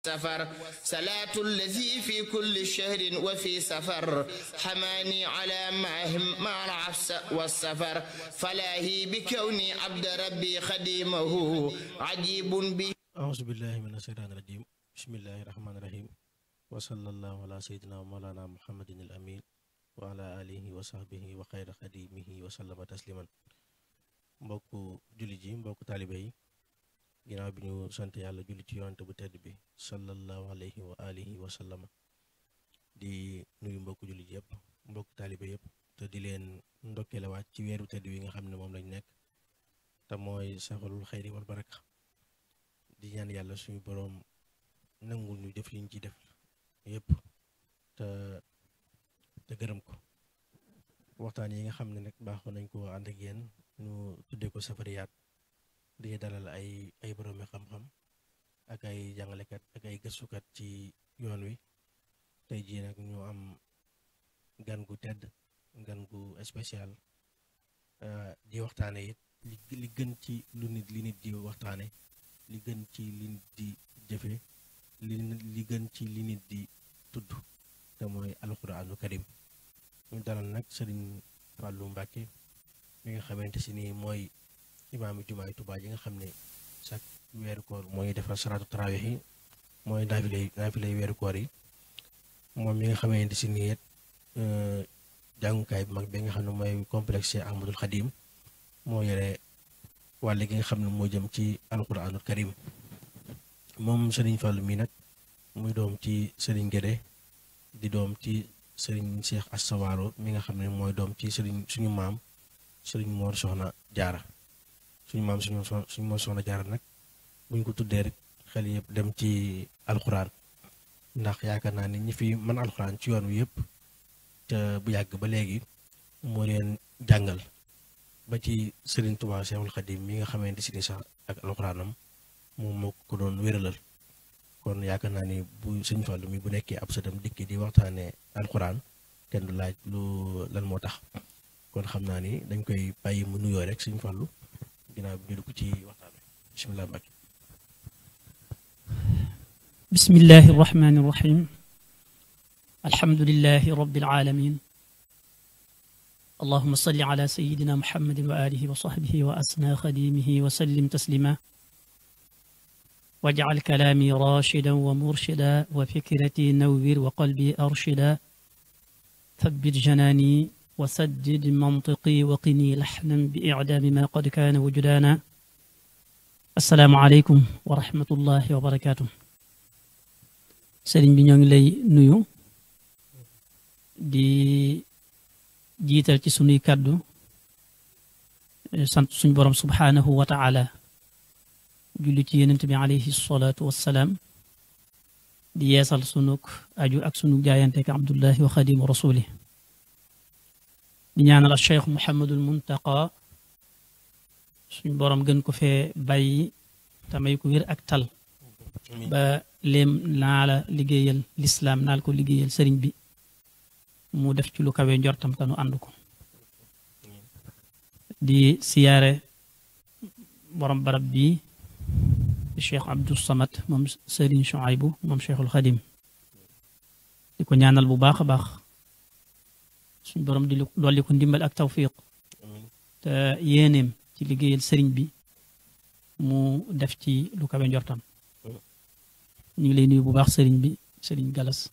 سفر صلاة الذي في كل شهر وفي سفر حماني على معهم مع العفس والسفر فلاهي بكوني عبد ربي خديمه عجيب به. أعوذ بالله من الشيطان الرجيم بسم الله الرحمن الرحيم وصلى الله على سيدنا ومولانا محمد الأمين وعلى آله وصحبه وخير خديمه وسلم تسليما. mbokku jullit yi mbokku taalibe yi ginnaaw bi ñu sant yàlla julli ci yonante bu tedd bi sallallahu alayhi wa alihi wa sallama di nuyu mbokku jullit yëpp mbokku taalibe yëpp te di leen ndokkeelewaat ci weeru tedd wi nga xam ne moom lañ nekk te mooy saxalul xayri wal baraka di ñaan yàlla suñu boroom nangul ñu def liñ ci def yëpp te gërëm ko. waxtaan yi nga xam ne nag baaxoon nañ ko ànd ak yéen ñu tuddee ko safariyaat di dalal ay boroomi xam-xam ak ay jàngalekat ak ay gëstukat ci yoon wi. tey jii nag ñu am gan gu tedd gan gu spécial di waxtaane it li gën ci li nit di waxtaane li gën ci li nit di jëfe li gën ci li nit di tudd te mooy alquraanu karim. ñu dalal nag sëriñ Fallou Mbacke mi nga xamante si ni mooy imaamu jumaay Tuubaa yi nga xam ne chaque weeru koor mooy defar salaatu tarawih yi mooy naafilay weeru koor yi. moom mi nga xamante si ni it jàngukaay bu mag bi nga xam ne mooy complexe Ahmadul Xadim moo yore wàll gi nga xam ne moo jëm ci alquraanul karim. moom sëriñ Fallou mi nag muy doom ci sëriñ Gédé di doom ci sëriñ Cheikh Assawaaro mi nga xam ne mooy doom ci suñu maam sëriñ Mor Soxna Jaara suñu Mor Soxna Jaara nag buñ ko tuddee rek xel yëpp dem ci alxuraan ndax yaakaar naa ni ñi fi mën alxuraan ci yoon wi yëpp te bu yàgg ba léegi moo leen jàngal ba ci sëriñ Tuubaa Seexul Xadiim mi nga xamante si ni sax ak alxuraanam moom moo ko doon wéralal. kon yaakaar naa ni bu sëñ Fallou mi bu nekkee ab sëtam dikki di waxtaanee alxuraan kenn du laaj lan moo tax. kon xam naa ni dañ koy bàyyi mu nuyoo rek sëñ Fallou ginnaaw bi ñu dugg ci waxtaan wi bisimilah Mbacke. bismillahi irrahmani irrahim alhamdulilahi rabbil alamin allahuma salli ala sayidina muhammadin wa alihi wa sahbihi wa asna xadimihi wa sallim taslima waj'al kalaami rashidan wa murshida wa fikrati nawwir wa qalbi arshida thabbit janaani wa saddid mantiqi wa qini laxnan bi i'daami ma qad kaana wujudaana. assalaamu aleykum wa rahmatullahi wa barakaatu. sëriñ bi ñoo ngi lay nuyu di jiital ci sunuy kàddu sant suñ borom subhaanahu wa taala julli ci yonent bi alayhi salaatu wassalaam di yeesal sunuk aju ak sunu jaayanteek abdullahi wa xadimu rasuli di ñaanal al cheikh Muhammadul Muntaqa suñ borom gën ko fee bàyyi tamay ko wér ak tal ba léem naa la liggéeyal lislaam naal ko liggéeyal sëriñ bi mu def ci lu kawe njortam te nu ànd ko. di siyaare borom barab bi cheikh Abdou Samad moom sëriñ Chouaïbou moom cheikhul Xadim di ko ñaanal bu baax a baax suñ borom di dolli ko ndimbal ak tawfiq te yéeneem ci liggéeyal sëriñ bi mu def ci lu kawe njortam. ñu ngi lay nuyu bu baax sëriñ bi sëriñ Galas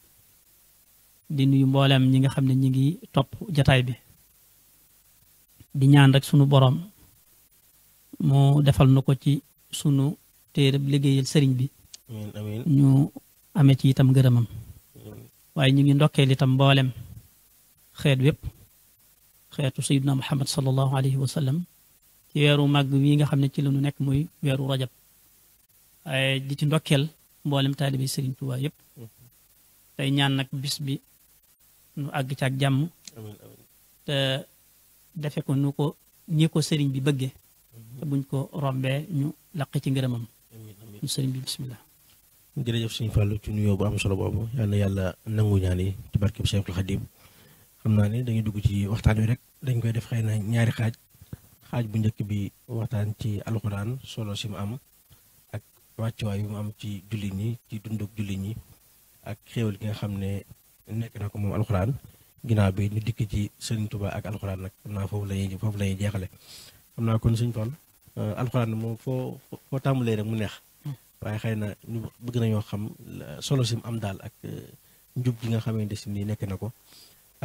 di nuyu mboolem ñi nga xam ne ñi ngi topp jataay bi di ñaan rek sunu borom mu defal nu ko ci sunu téereb liggéeyal sëriñ bi ñu amee ci itam ngërëmam. waaye ñu ngi ndokkeel itam mboolem xeet wépp xeetu sayyidina Muhammad sallallahu alayhi wa sallam ci weeru màgg wi nga xam ne ci la ñu nekk muy weeru rajab waaye di ci ndokkeel mboolem taalibi sëriñ Tuubaa yëpp tey ñaan nag bis bi nu àgg ci ak jàmm te defe ko nu ko ñi ko sëriñ bi bëggee te buñ ko rombee ñu laq ci ngërëmam ñu sëriñ bi bismillah. jërëjëf sëñ Fallou ci nuyoo bu am solo boobu yal na yàlla nangu ñaan yi ci barkeb Cheikhul Khadim. xam naa ne dañuy dugg ci waxtaan wi rek dañ koy def xëy na ñaari xaaj bu njëkk bi waxtaan ci alxuraan solo si mu am ak wàccuwaay yu mu am ci jullit ñi ci dunduk jullit ñi ak xéewal gi nga xam ne nekk na ko moom alxuraan ginnaaw bi ñu dikk ci Sëriñ Tuubaa ak alxuraan nag xam naa foofu la ñuy jeexale xam naa kon Sëriñ Fall alxuraan moom foo tàmbalee rek mu neex waaye xëy na ñu bëgg nañoo xam solo si mu am daal ak njub gi nga xamante si nii nekk na ko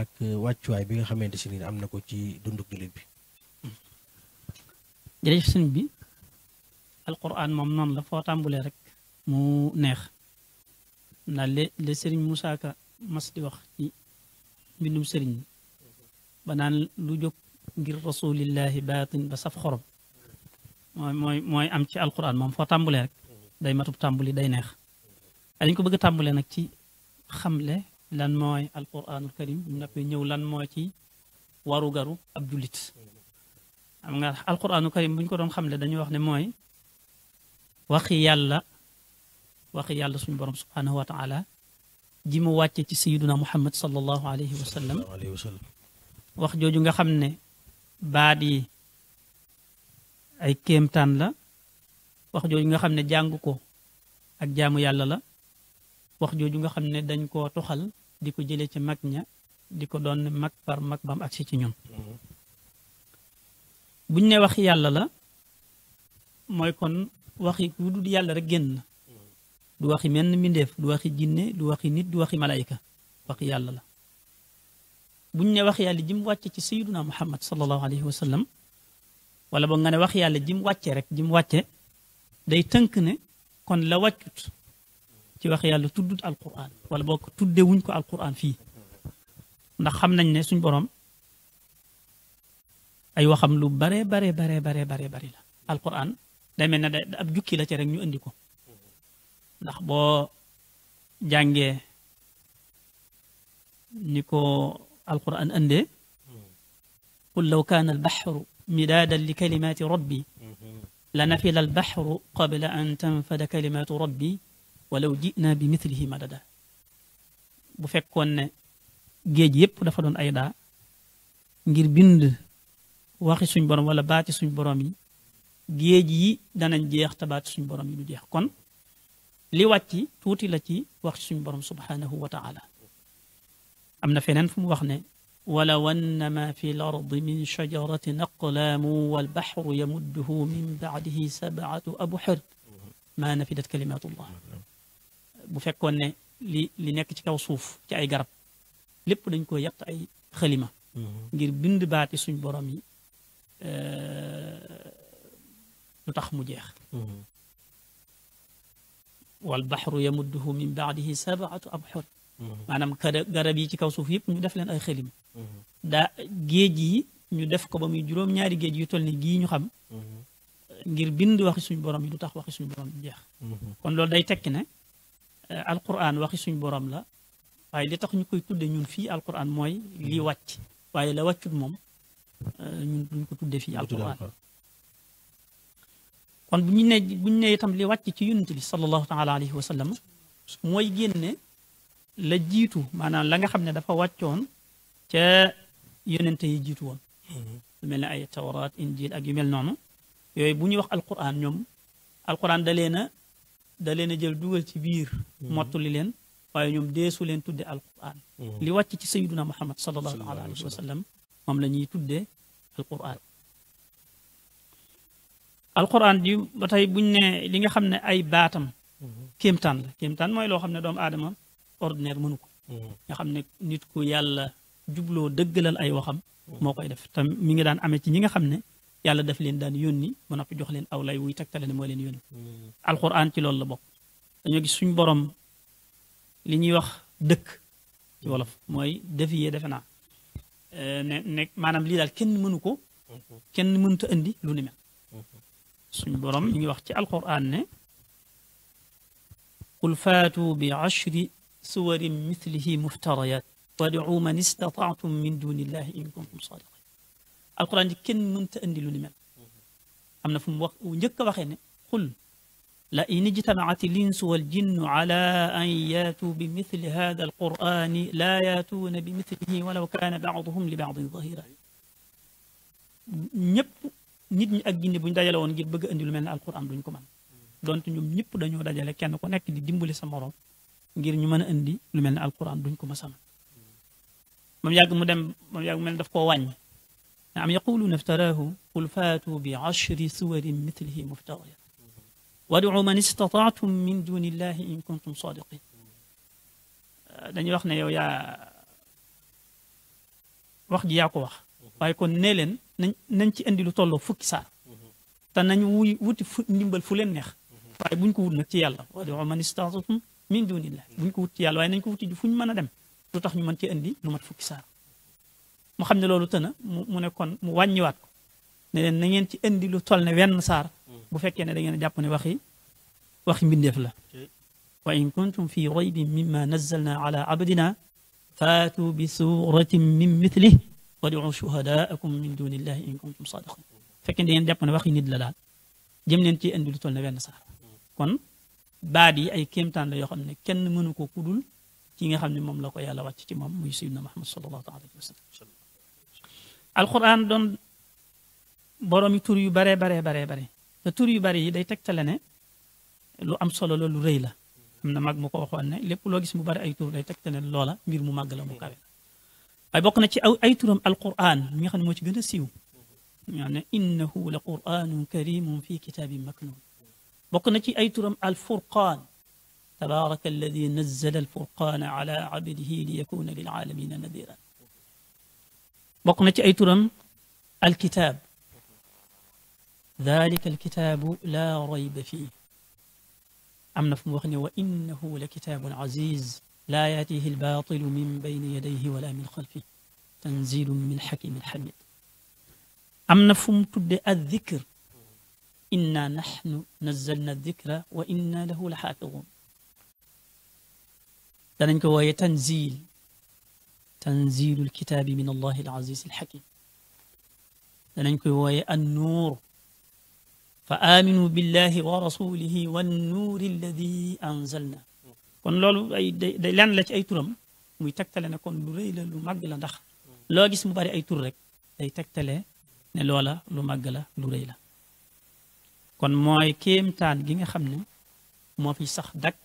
ak wàccuwaay bi nga xamante si nii am na ko ci dunduk jullit bi. jërëjëf sëñ bi alquran moom noonu la foo tàmbulee rek mu neex ndax le sëriñ Moussa Ka mas di wax ci mbindum sëriñ bi ba naan lu jóg ngir rasulillahi baatin ba saf xorom mooy am ci alquran moom foo tàmbulee rek day matub tàmbuli day neex dañ ko bëgg a tàmbulee nag ci xamle lan mooy alquranul karim mu nappee ñëw lan mooy ci waru garu ab jullit xam nga alquranul karim bu ñu ko doon xamle dañuy wax ne mooy waxi yàlla suñu borom subhanahu wa taala ji mu wàcce ci sayiduna muhammad sallallahu alayhi wa sallam wax jooju nga xam ne baat yi ay kéemtaan la wax jooju nga xam ne jàng ko ak jaamu yàlla la wax jooju nga xam ne dañ koo toxal di ko jëlee ci mag ña di ko doon mag par mag bam agsi ci ñun buñ ne wax yàlla la mooy kon waxi ku dul yàlla rek génn na du waxi menn mbindeef du waxi jinne du waxi nit du waxi malaayika waxi yàlla la buñ ne wax yàlla jim wàcce ci sayyiduna muhammad sallallahu alayhi wa sallam wala boog nga ne wax yàlla jim wàcce rek jim wàcce day tënk ne kon la wàccut ci wax yàlla tuddut alquran wala boog tudde wuñ ko alquran fii ndax xam nañ ne suñ borom ay waxam lu bare la alquran day mel ne ab jukki la ci rek ñu indi ko ndax boo jàngee ni ko alquran indee qul law kaana albaxru midaadan li kalimaati rabbi la nafila albaxru qabla an tanfada kalimaatu rabbi walaw jinaa bi mithlihi madada bu fekkoon ne géej yépp dafa doon ay daa ngir bind waxi suñ borom wala baati suñ borom yi géej yi danañ jeex te baati suñ borom yi du jeex kon li wàcc tuuti la ci wax suñ borom subhanahu wa taala am na feneen fu mu wax ne walaw anna ma fi l ardi min shajaratin aqlaamu walbaxru yamudduhu min baadihi sab'atu abxur ma nafidat kalimatullah bu fekkoon ne li nekk ci kaw suuf ci ay garab lépp dañ ko yett ay xalima ngir bind baati suñ borom yi lu tax mu jeex wal baxru yamudduhu min baadihi sab'atu abxur maanaam garab yi ci kaw suuf yëpp ñu def leen ay xalima daa géej yi ñu def ko ba muy juróom-ñaari géej yu toll ni gii ñu xam ngir bind waxi suñ borom yi lu tax waxi suñ borom yi jeex kon loolu day tekki ne alquran waxi suñ borom la waaye li tax ñu koy tudde ñun fii alquran mooy li wàcc waaye la wàccut moom ñun duñ ko tudde fii alquran kon bu ñu ne itam li wàcc ci yonent bi sallallahu taala alayhi wa sallam mooy génne la jiitu maanaam la nga xam ne dafa wàccoon ca yonente yi jiitu woon lu mel ne ay tawraat injil ak yu mel noonu yooyu bu ñuy wax alquran ñoom alquran da leen a jël dugal ci biir mottali leen waaye ñoom deesu leen tudde alquran li wàcc ci sayyiduna muhammad sallallahu alayhi wa sallam moom la ñuy tuddee alquran alquran ji ba tey buñ ne li nga xam ne ay baatam kéemtaan la kéemtaan mooy loo xam ne doomu aadama ordinaire mënu ko nga xam ne nit ku yàlla jubloo dëggalal ay waxam moo koy def te mi ngi daan amee ci ñi nga xam ne yàlla daf leen daan yónni ba noppi jox leen aw lay wuy tegtale ne moo leen yónni alquran ci loolu la bokk dañoo gis suñ borom li ñuy wax dëkk ci wolof mooy défier defe naa ne maanaam lii daal kenn mënu ko kenn mënuta indi lu ni mel suñ borom ñu ngi wax ci alquran ne qul faatu bi ashri suwarin mithlihi muftarayat wad'u man istata'tum min dunillahi in kuntum sadiqin alquran ji kenn mënta indi lu ni mel am na fu mu wax njëkk a waxee ne qul la in ijtamaat linsu wal jinnu ala an yaatuu bi mithli hada alqurani la yaatuuna bi mithlihi walaw kaana ba'duhum li ba'din zahira ñëpp nit ñi ak jinne bu ñu dajale woon ngir bëgg indi lu mel ne alquran duñ ko mën donte ñoom ñëpp dañoo dajale kenn ku nekk di dimbali sa morom ngir ñu mën a indi lu mel ne alquran duñ ko mës a mën moom yàgg mu dem moom yàgg mel daf koo wàññi am yaquluuna iftaraahu qul faatu bi 10 suwarin mithlihi muftariya wadu man istataatum min duni illahi in kuntum sadiqin dañuy wax ne yow yaa wax ji yaa ko wax waaye kon nee leen nañ ci indi lu tolloo fukki saar te nañ wuti ndimbal fu leen neex waaye buñ ko wut nag ci yàlla wadu man istataatum min duni illahi buñ ko wut ci yàlla waaye nañ ko wuti fu ñu mën a dem lu tax ñu mën ci indi lu mat fukki saar mu xam ne loolu tëna mu ne kon mu wàññiwaat ko ne leen na ngeen ci indi lu toll ne wenn saar bu fekkee ne da ngeen a jàpp ne waxi mbindeef la wa in kuntum fi raybin mimma nazzalna ala abdina faatu bi suratin min mithlih wad'u shuhadaakum min dunillahi in kuntum sadiqin fekkee da ngeen jàpp ne waxi nit la daal jëm leen ci indi lu toll ne wenn saar kon baat yi ay kéemtaan la yoo xam ne kenn mënu ko kudul ci nga xam ne moom la ko yàlla wàcc ci moom muy sayyidina Muhammad sallallahu alayhi wa sallam alquran doon boroomi tur yu bare te tur yu bare yi day tegtale ne lu am solo la lu rëy la am na mag mu ko waxoon ne lépp loo gis mu bari ay tur day tegtale ne loola mbir mu màgg la mu kawe waaye bokk na ci ay turam alquran mi nga xam ne moo ci gën a siiw ñoo ne innahu la quranun karimun fi kitabin maknun bokk na ci ay turam alfurqaan tabaraka alladi nazzala alfurqana ala abdihi liyakuna lilalamina nadira bokk na ci ay turam alkitab dalika alkitabu la rayba fii am na fu mu wax ne wa innahu la kitabun aziz la yatihi albatilu min bayni yadayhi wala min xalfi tanzilun min xakimin xamid am na fu mu tudde addikr inna naxnu nazzalna addikra wa inna lahu la xaafidun danañ ko wooye tanzilu alkitaabi min allahi alaziz alxakim danañ koy wooye annuur fa aminu billahi wa rasulihi wannuuri alladi anzalna kon loolu ay day lenn la ci ay turam muy tegtale ne kon lu rëy la lu màgg la ndax loo gis mu bari ay tur rek day tegtale ne loola lu màgg la lu rëy la kon mooy kéemtaan gi nga xam ne moo fi sax dakk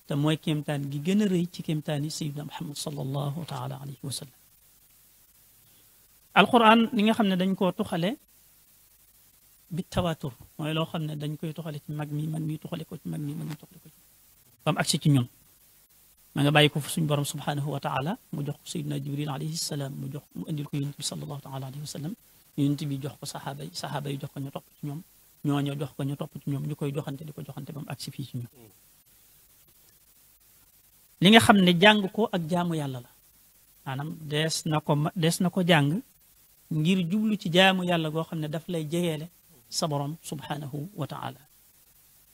te mooy kéemtaan gi gën a rëy ci kéemtaan yi sayyidina Muhammad sallallahu taala alayhi wa sallam alquran li nga xam ne dañ koo tuxale bi tawatur mooy loo xam ne dañ koy tuxale ci mag mi tuxale ko ci mag mi tuxale ko ci ba mu agsi ci ñun ma nga bàyyi ko fu suñ borom subhanahu wa taala mu jox ko sayyidina Jibril alayhi salaam mu indil ko yonent bi sallallahu taala alayhi wa sallam yonent bi jox ko saxaaba yi jox ko ñu topp ci ñoom ñooñu jox ko ñu topp ci ñoom ñu koy joxante di ko joxante ba mu agsi fii ci ñun li nga xam ne jàng ko ak jaamu yàlla la maanaam dees na ko jàng ngir jublu ci jaamu yàlla goo xam ne daf lay jegeele sa borom subhanahu wa taala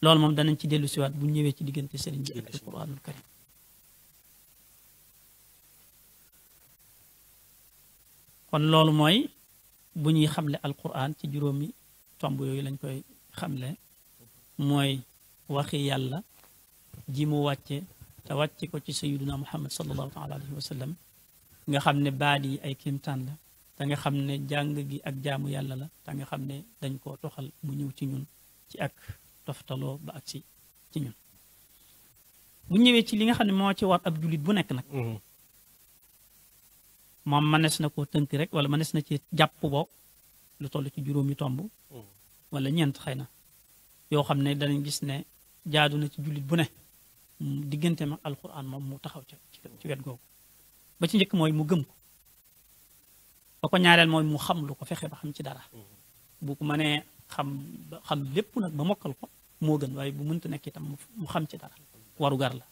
loolu moom danañ ci dellu siwaat bu ñëwee ci diggante sëriñ bi ak alquranul karim kon loolu mooy bu ñuy xamle alquran ci juróomi tomb yooyu lañ koy xamle mooy waxi yàlla ji mu wàcce te wàcce ko ci sayyiduna Muhammad sallallahu taala alayhi wa sallam nga xam ne baat yi ay kéemtaan la te nga xam ne jàng gi ak jaamu yàlla la te nga xam ne dañ koo toxal mu ñëw ci ñun ci ak toftaloo ba ak si ci ñun bu ñëwee ci li nga xam ne moo ci war ab jullit bu nekk nag moom mënees na koo tënk rek wala mënees na ci jàpp boog lu toll ci juróomi tomb wala ñeent xëy na yoo xam ne danañ gis ne jaadu na ci jullit bu ne diggante mag alquran moom mu taxaw ci wet googu ba ci njëkk mooy mu gëm ko ba ko ñaareel mooy mu xam lu ko fexe ba xam ci dara bu ko mënee xam lépp nag ba mokkal ko moo gën waaye bu mënta nekk itam mu xam ci dara waru gar la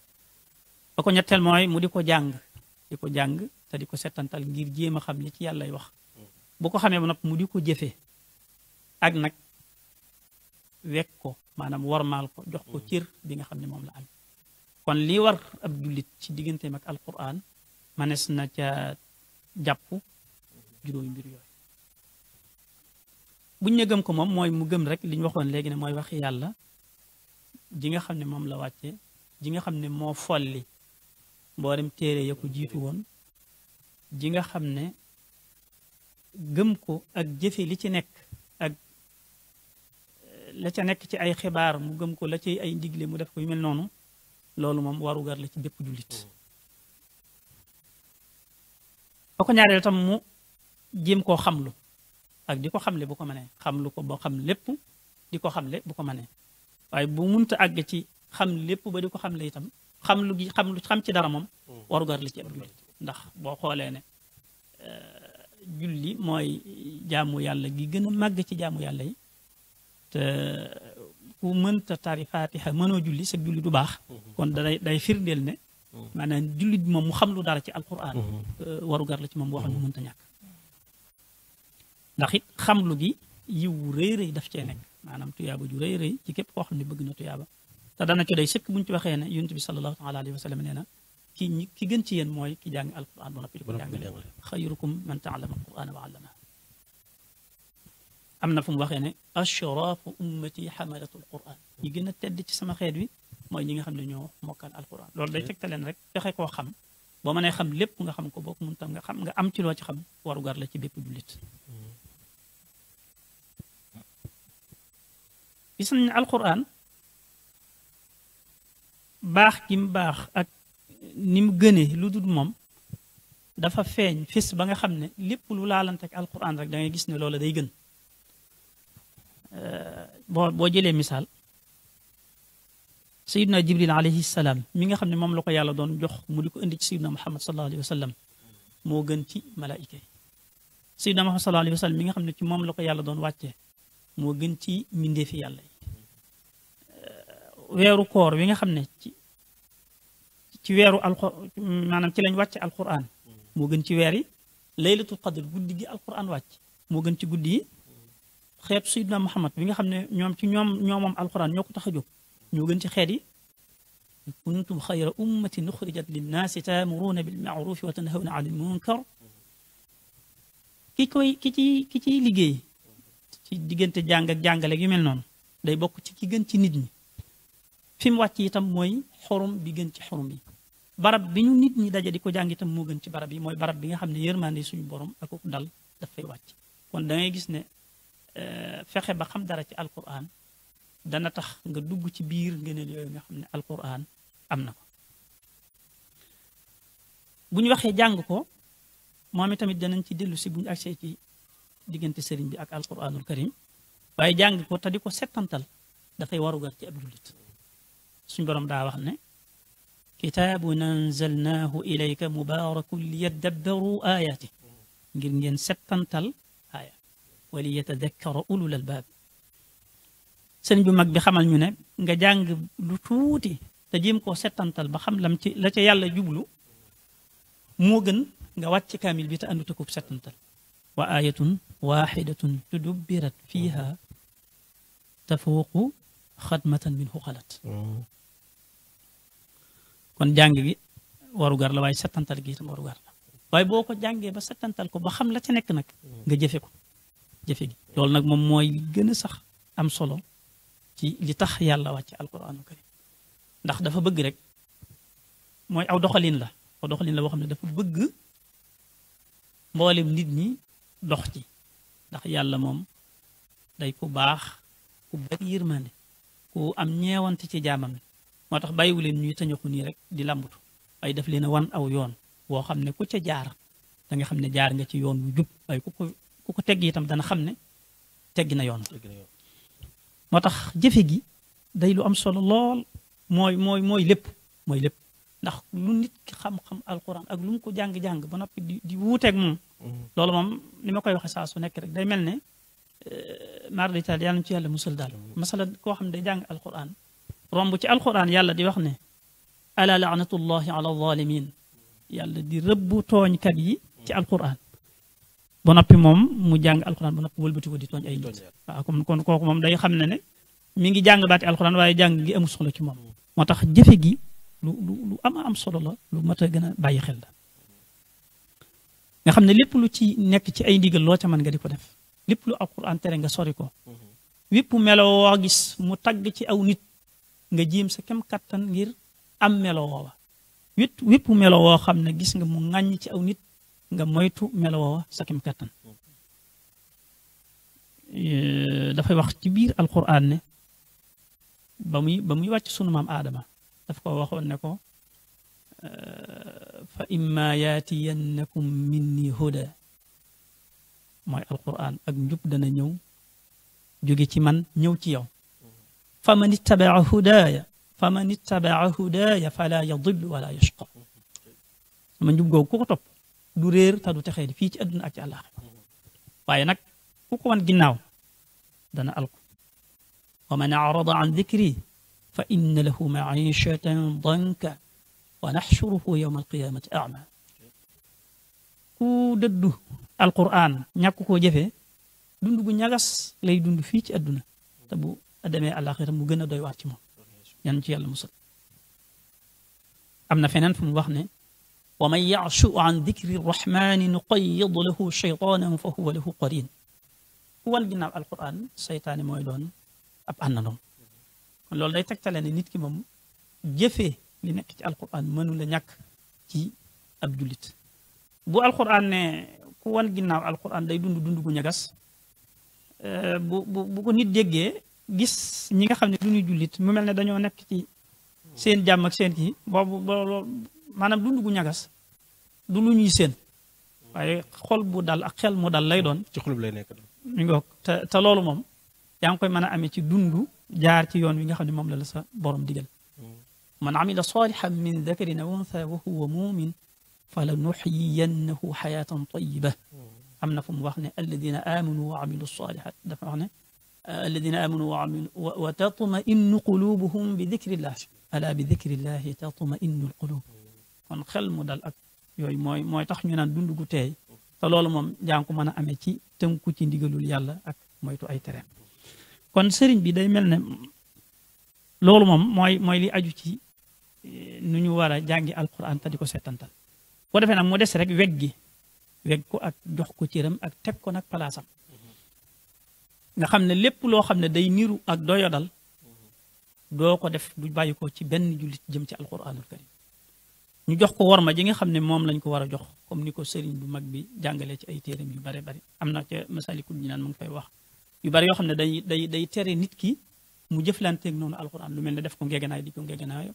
ba ko ñetteel mooy mu di ko jàng te di ko settantal ngir jéem a xam li ci yàllay wax bu ko xamee ba nag mu di ko jëfee ak nag wekk ko maanaam wormaal ko jox ko cër bi nga xam ne moom la am kon lii war ab jullit ci digganteem ak alquran manees na ca jàpp juróomi mbir yooyu buñ ne gëm ko moom mooy mu gëm rek li ñu waxoon léegi ne mooy waxi yàlla ji nga xam ne moom la wàcce ji nga xam ne moo folli mboolem téere ya ko jiitu woon ji nga xam ne gëm ko ak jëfe li ci nekk ak la ca nekk ci ay xibaar mu gëm ko la ci ay ndigle mu def ko yu mel noonu loolu moom warugar la ci bépp jullit ba ko ñaareel tam mu jéem koo xamlu ak di ko xamle bu ko mënee xamlu ko boo xam lépp di ko xamle bu ko mënee waaye bu munta àgg ci xam lépp ba di ko xamle itam xam ci dara moom warugar la ci ab jullit ndax boo xoolee ne julli mooy jaamu yàlla gi gën a màgg ci jaamu yàlla yi te ku mënta tari fatiha mënoo julli sa julli du baax kon day firndeel ne maanaam julli bi moom mu xam lu dara ci alquran warugar la ci moom boo xam ne mënta ñàkk ndax it xamlu gi yiw rëy rëy daf cee nekk maanaam tuyaaba ju rëy rëy ci képp koo xam ne bëgg na tuyaaba te dana ci day sëkk buñu ci waxee ne yonent bi sallallahu taala alayhi wa sallam nee na ki gën ci yéen mooy ki jàng alquran ba noppi di ko jàngale xayrukum man taallama alquran wa allama am na fu mu waxee ne ashraafu ummati xamalatu alquran ñi gën a tedd ci sama xeet wi mooy ñi nga xam ne ñoo mokkal alquran loolu day tegtaleen rek fexe koo xam boo mënee xam lépp nga xam ko boo ko mun tam nga xam nga am ci loo ci xam warugar la ci bépp jullit gis nañ ne alquran baax gi mu baax ak ni mu gënee lu dul moom dafa feeñ fis ba nga xam ne lépp lu laalante ak alquran rek da ngay gis ne loola day gën boo jëlee misaal sayidna jibril alayhi salaam mi nga xam ne moom la ko yàlla doon jox mu di ko indi ci sayidna muhammad sallallahu alayhi wa sallam moo gën ci malaayika yi sayidna muhammad sallallahu alayhi wa sallam mi nga xam ne ci moom la ko yàlla doon wàccee moo gën ci mbindeefi yàlla yi weeru koor wi nga xam ne ci weeru maanaam ci lañ wàcce alquran moo gën ci weer yi laylatul qadr guddi gi alquran wàcc moo gën ci guddi yi xeetu sayyidina muhammad bi nga xam ne ñoom alquran ñoo ko tax a jóg ñoo gën ci xeet yi kuntum xayra ummatin uxrijat linnaasi taamuruuna bil maarufi wa tanhawna anil munkar ki ciy liggéey ci diggante jàng ak jàngale yu mel noonu day bokk ci ki gën ci nit ñi fi mu wàcc itam mooy xorum bi gën ci xorum yi barab bi ñu nit ñi daje di ko jàng itam moo gën ci barab yi mooy barab bi nga xam ne yërmande suñu borom ak dal dafay wàcc kon da ngay gis ne fexe ba xam dara ci alquran dana tax nga dugg ci biir ngëneel yooyu nga xam ne alquran am na ko bu ñu waxee jàng ko moom itamit danañ ci dellu si bu ñu agsee ci diggante sëriñ bi ak alquranul karim waaye jàng ko te di ko settantal dafay warugar ci ab jullit suñ borom daa wax ne kitaabun anzalnaahu ilayka mubaarakun liyadabbaru ayaati ngir ngeen settantal aaya wa liyatadakkara ulul albaab sëriñ bu mag bi xamal ñu ne nga jàng lu tuuti te jéem koo settantal ba xam lam ci la ca yàlla jublu moo gën nga wàcc kaamil bi te àndute ko settantal wa aayatun waaxidatun tudubbirat fiiha tafuuqu xadmatan minhu xalat kon jàng gi warugar la waaye settantal gi itam warugar la waaye boo ko jàngee ba settantal ko ba xam la ca nekk nag nga jëfe ko jëfe gi loolu nag moom mooy gën a sax am solo ci li tax yàlla wàcc alquraanu karim ndax dafa bëgg rek mooy aw doxalin la boo xam ne dafa bëgg mboolem nit ñi dox ci ndax yàlla moom day ku baax ku bari yërmande ku am ñeewante ci jaamam moo tax bàyyiwu leen ñuy tañaxu nii rek di làmbatu waaye daf leen a wan aw yoon woo xam ne ku ca jaar da nga xam ne jaar nga ci yoon wu jub waaye ku ko tegg itam dana xam ne teggi na yoon moo tax jëfe gi day lu am solo lool mooy lépp ndax lu nit ki xam-xam alquran ak lu mu ko jàng-jàng ba noppi di wuuteeg moom loolu moom ni ma koy waxe saa su nekk rek day mel ne marditaal yàlla na ci yàlla musal daal masala koo xam ne day jàng alquran romb ci alquran yàlla di wax ne ala laanatullahi ala zalimin yàlla di rëbbu tooñkat yi ci alquran ba noppi moom mu jàng alquran ba noppi wëlbati ko di tooñ ay nit waaw kon kooku moom day xam ne mi ngi jàng baati alquran waaye jàng gi amul solo ci moom moo tax jëfe gi lu am solo la lu mat a gën a bàyyi xel la nga xam ne lépp lu ci nekk ci ay ndigal loo ca mën nga di ko def lépp lu alquran tere nga sori ko wépp melo woo gis mu tagg ci aw nit nga jéem sa kem kattan ngir am melo woowa wépp melo woo xam ne gis nga mu ŋàññ ci aw nit nga moytu melo woowa sa kem kattan dafay wax ci biir alquran ne ba muy wàcc sunu maam aadama daf ko waxoon ne ko fa imma yaatiyannakum minni huda mooy alquran ak njub dana ñëw jóge ci man ñëw ci yow fa man ittabaa hudaaya fala yadillu wala yashqa sama njub googu ku ko topp du réer te du texee di fii ci àdduna ak ci àllaax waaye nag ku ko wan ginnaaw dana alku wa man arada an dikri fa inna lahu maishatan danka wa naxshuruhu yowma alqiyamati ama ku dëddu alquran ñàkk koo jëfee dund gu ñagas lay dund fii ci àdduna te bu demee àllaaxira mu gën a doy waat ci moom yan ci yàlla musal am na feneen fu mu wax ne wa man yashu an dikri rrahmani nuqayyid lahu shaytanan fa huwa lahu qarin ku wan ginnaaw alquran seytaane mooy doon ab àndandoom kon loolu day tegtale ne nit ki moom jëfee li nekk ci alquran mënu la ñàkk ci ab jullit bu alquran ne ku wan ginnaaw alquran day dund gu ñagas bu ko nit déggee gis ñi nga xam ne du ñuy jullit mu mel ne dañoo nekk ci seen jàmm ak seen kii boobu maanaam dund gu ñagas du lu ñuy seen waaye xol bu dal ak xel mu dal lay doon ci xolub lay nekk mi ngoog te loolu moom yaa ngi koy mën a amee ci dund jaar ci yoon wi nga xam ne moom la sa borom digal man amila salihan min dakarin aw untha wa huwa mumin fala nuxyiyannahu xayatan tayiba am na fu mu wax ne alladina amanu wa amilu salihat dafa wax ne alladina amanu wa tatmainu qulubuhum bi dikrillah ala bi dikrillahi tatmainu alqulub kon xel mu dal ak yooyu mooy tax ñu naan dund gu teey te loolu moom yaa ngi ko mën a amee ci tënku ci ndigalul yàlla ak moytu ay tereem kon sëriñ bi day mel ne loolu moom mooy li aju ci nu ñu war a jàngi alquran te di ko seetantal boo defee nag mu des rek weg ko ak jox ko cëram ak teg ko nag palaasam nga xam ne lépp loo xam ne day niru ak doyodal doo ko def du bàyyi ko ci benn jullit jëm ci alquranul karim ñu jox ko worma ji nga xam ne moom lañ ko war a jox comme ni ko sëriñ bu mag bi jàngalee ci ay téeram yu bare bari am na ca masalikul jinaan mu ngi fay wax yu bari yoo xam ne day tere nit ki mu jëflanteeg noonu alquran lu mel ne def ko ngeeganaay di ko ngeeganaayo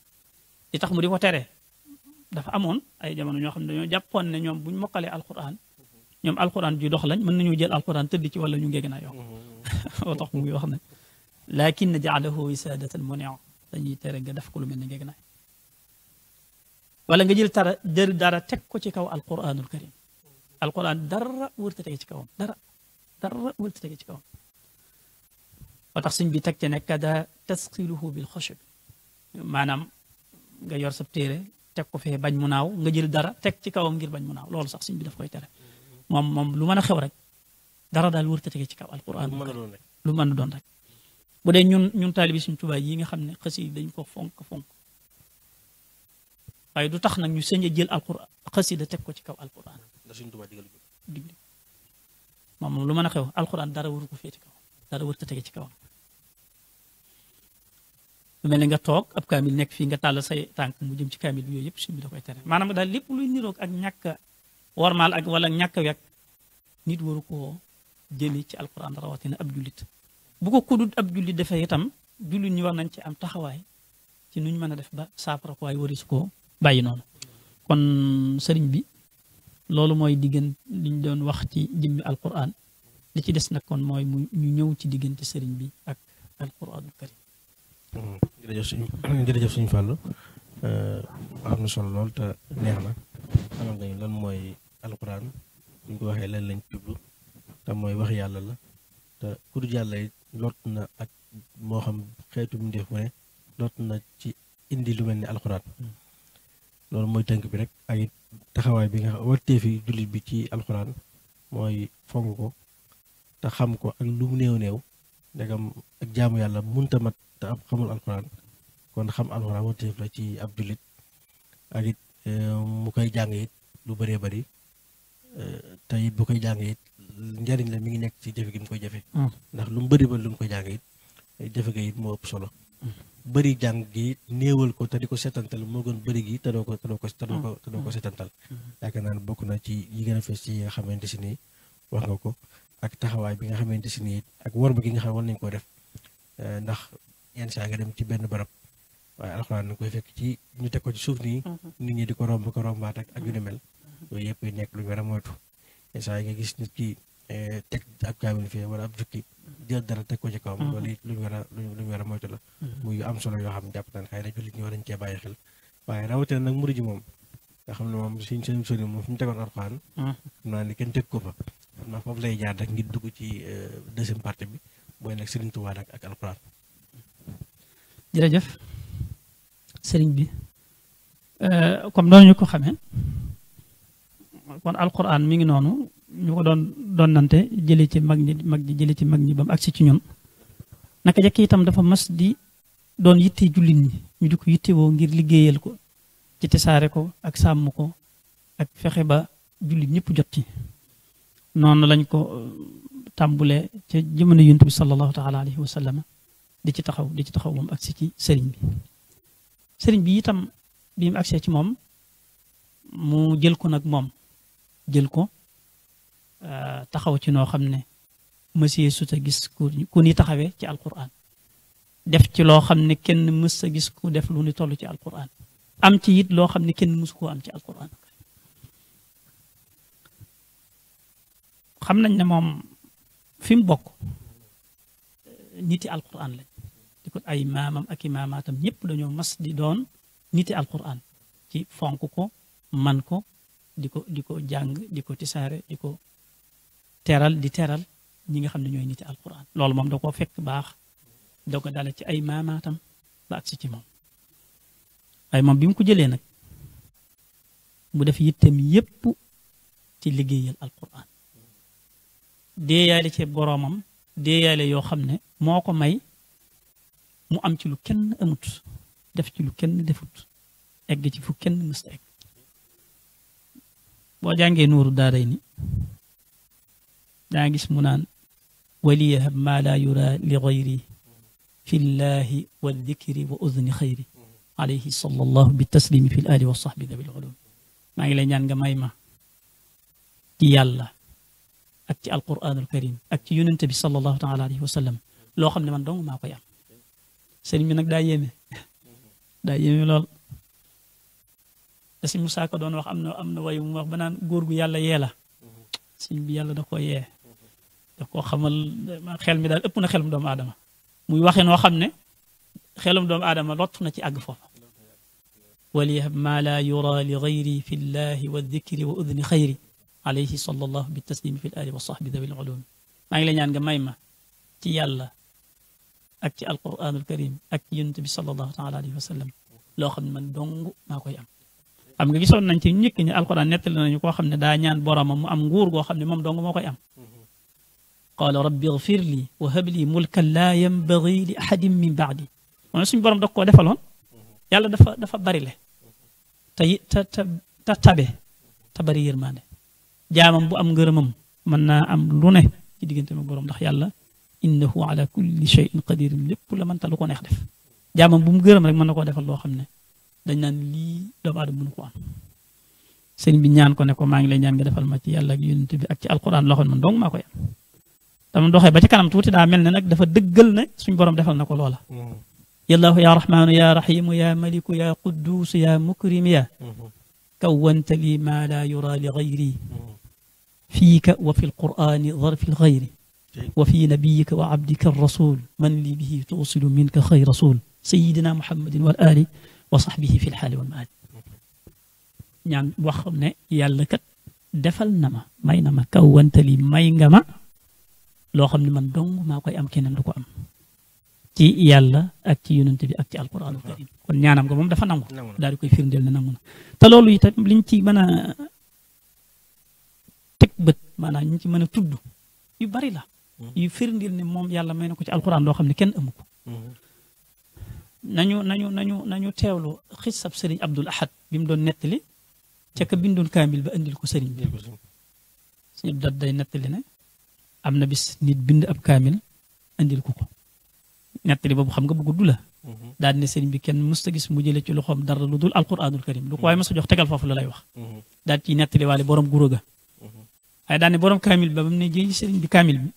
li tax mu di ko tere dafa amoon ay jamono ñoo xam ne dañoo jàppoon ne ñoom buñ mokkalee alquran ñoom alquran ju dox lañ mën nañu jël alquran tëdd ci wala ñu ngeeganaayoo moo tax mu ngi wax ne lakin jaalahu wisadatan munia dañuy tere nga def ko lu mel ne ngeeganaay wala nga jël dara teg ko ci kaw alquranul karim alquran dara wërta tege ci kawam dara wërta tege ci kawam moo tax suñ bi teg ci ne kada tasqiluhu bil xashab maanaam nga yor sa téere teg ko fee bañ mu naaw nga jël dara teg ci kawam ngir bañ mu naaw loolu sax suñ bi daf koy tere moom lu mën a xew rek dara daal wërta tege ci kaw alquran lu mën a doon rek bu dee ñun taalibi suñ Tuubaa yi nga xam ne xës yi dañ ko fonk waaye du tax nag ñu sëñ a jël alquran xasida teg ko ci kaw alquran digli moom lu mën a xew alquran dara waru ko féeti kaw dara wër ta tege ci kawam lu mel ne nga toog ab kaamil nekk fii nga tàll say tànk mu jëm ci kaamil bi yooyu yëpp suñ bi da koy tere maanaam daal lépp luy niroog ak ñàkk warmaal ak wala ñàkk wekk nit waru koo jëli ci alquran rawatina ab jullit bu ko kudut ab jullit defee itam jullit ñi war nañ ci am taxawaay ci nuñ mën a def ba saafara ko waaye waris koo bàyyi noonu kon sëriñ bi loolu mooy liñ doon wax ci jëmmi alquran li ci des nag kon mooy ñu ñëw ci diggante sëriñ bi ak alquranul karim jërëjëf suñu Fallou am na solo lool te neex na xamal nga lan mooy alquran bu ñu ko waxee lan lañ jublu te mooy wax yàlla la te ku dul yàlla it lot na ak moo xam xeetu mbindeef mu ne lot na ci indi lu mel ni alquran loolu mooy tënk bi rek ak it taxawaay bi nga xam wartee fi jullit bi ci alxuraan mooy fonk ko te xam ko ak lu mu néew ndegam ak jaamu yàlla munta mat te am xamul alxuraan kon xam alxuraan warteef la ci ab jullit ak it mu koy jàng it lu bëree bëri te it bu koy jàng it njariñ la mi ngi nekk ci jafe gi mu koy jafe ndax lu mu bëri ba lu mu koy jàng it jafe gi it moo ëpp solo bëri jàng gi néewal ko te di ko setantal moo gën bëri gi te doo ko setantal yaakaar naa ne bokk na ci yi gën a fees ci yi nga xamante si nii wax nga ko ak taxawaay bi nga xamante si nii ak worma gi nga xam war nañ koo def ndax yenn saa nga dem ci benn barab waaye alxuraan na koy fekk ci ñu teg ko ci suuf nii nit ñi di ko romb ko rombaat ak yu ne mel yooyu yëpp nekk lu ñu war a moytu yenn saa yi nga gis nit ki teg ab kaamil fii wala ab jukki jël dara teg ko ci kawam loolu it lu ñu war a moytu la muy am solo yoo xam ne jàpp naan xëy na jullit ñi war nañ cee bàyyi xel waaye rawatina nag murid ji moom nga xam ne moom suñ seen sori moom fi mu tegoon alxuraan xam naa ni kenn teg ko fa xam naa foofu lay jaar rek ngir dugg ci deuxième partie bi booy nag Sëriñ Tuubaa ak alxuraan. jërëjëf sëriñ bi comme noonu ñu ko xamee kon alxuraan mi ngi noonu ñu ko doon donnante jëlee ci mag ñi jëlee ci mag ñi ba mu agsi ci ñun naka jekk itam dafa mas di doon yitte jullit ñi ñu di ko yittewoo ngir liggéeyal ko ci tasaare ko ak sàmm ko ak fexe ba jullit ñëpp jot ci noonu lañ ko tàmbulee ca jamono yonent bi sallallahu taala alayhi wa sallam di ci taxaw moom agsi ci sëriñ bi itam bi mu agsee ci moom mu jël ko nag moom jël ko taxaw ci noo xam ne mësee su ta gis ku ni taxawee ci alquran def ci loo xam ne kenn mës sa gis ku def lu ni toll ci alquran am ci it loo xam ne kenn mësu koo am ci alquran xam nañ ne moom fi mu bokk niti alquran lañ di ko ay maamam ak i maamaatam ñëpp dañoo mas di doon niti alquran ci fonk ko man ko di ko jàng di ko tisaare di ko teral ñi nga xam ne ñooy niti alquran loolu moom da koo fekk baax da ko dale ci ay maamaatam ba agsi ci moom waaye moom bi mu ko jëlee nag mu def yittem yépp ci liggéeyal alquran déeyaale ci boroomam déeyaale yoo xam ne moo ko may mu am ci lu kenn amut def ci lu kenn defut egg ci fu kenn mësta egg boo jàngee nuuru daaray ni daa gis mu naan waliyahab maa laa yura li gayri fi llahi wa dikri wa udni xayri alayhi sallallahu bi taslimi fi l ali wa sahbi dabil ulum maa ngi lay ñaan nga may ma ci yàlla ak ci alquranul karim ak ci yonente bi sallallahu taala alayhi wa sallam loo xam ne man dong maa koy am sëriñ bi nag daa yéeme lool da si Musaa Ka doon wax am na wayu mu wax ba naan góor gu yàlla yee la sëriñ bi yàlla da koo yee da koo xamal xel mi daal ëpp na xelum doomu aadama muy waxe noo xam ne xelum doomu aadama lott na ci àgg foofu waliyahab maa laa yura li gayri fi llahi wa dikri wa udni xayri alayhi sallallahu bi taslimi fi l ali wa sahbi dabil ulum maa ngi lay ñaan nga may ma ci yàlla ak ci alquranul karim ak ci yonent bi sallallahu taala alayhi wa sallam loo xam ne man dong maa koy am xam nga gisoon nañ ci ñëkk ñi alquran nettali nañu koo xam ne daa ñaan boromam mu am nguur goo xam ne moom dong moo koy am qaala rabbi ighfir li wa hab li mulkan laa yanbaghi li ahadin min ba'di moom suñu borom da koo defaloon yàlla dafa bari le te tabe te bari yërmande jaamam bu am ngërëmam mën naa am lu ne ci diggante ak borom ndax yàlla innahu ala kulli shay'in qadir lépp la mënta lu ko neex def jaamam bu mu gërëm rek mën na koo defal loo xam ne dañ naan lii doomu aadama mënu ko am sëriñ bi ñaan ko ne ko maa ngi lay ñaan nga defal ma ci yàlla ak yonent bi ak ci alquran loo xam ne man dong maa koy am dama doxee ba ci kanam tuuti daa mel ne nag dafa dëggal ne suñ borom defal na ko loola yallaahu ya rahmaanu ya rahimu ya maliku ya quddus ya mukrim ya kawwanta li ma la yura li gayri fiika wa fi lqurani darfi lgayri wa fi nabiyika wa abdika rasul man li bihi tuusilu minka xayr rasul sayidina muhammadin wal ali wa sahbihi fi lxaali wal maali ñaan wax ne yàlla kat defal na ma may na ma kawwanta li may nga ma loo xam ne man dong maa koy am keneen du ko am ci yàlla ak ci yonent bi ak ci alquranul karim kon ñaanam nga moom dafa nangu daal di koy firndeel ne nangu na te loolu itam liñ ci mën a teg bët maanaam ñu ci mën a tudd yu bari la yu firndeel ne moom yàlla may na ko ci alquran loo xam ne kenn amu ko nañu teewlu xissab sëriñ Abdul Ahad bi mu doon nettali ca ka bindoon kaamil ba indil ko sëriñ bi suñu dat day nettali ne am na bis nit bind ab kaamil indil ko nettali boobu xam nga bu gudd la daal ne sëriñ bi kenn mësta gis mu jële ci loxoom dara lu dul alquranul karim lu ko waaye mësta jox tegal foofu la lay wax daal ci nettali waale borom guro ga waaye daane borom kaamil ba ba mu ne ji sëriñ bi kaamil bi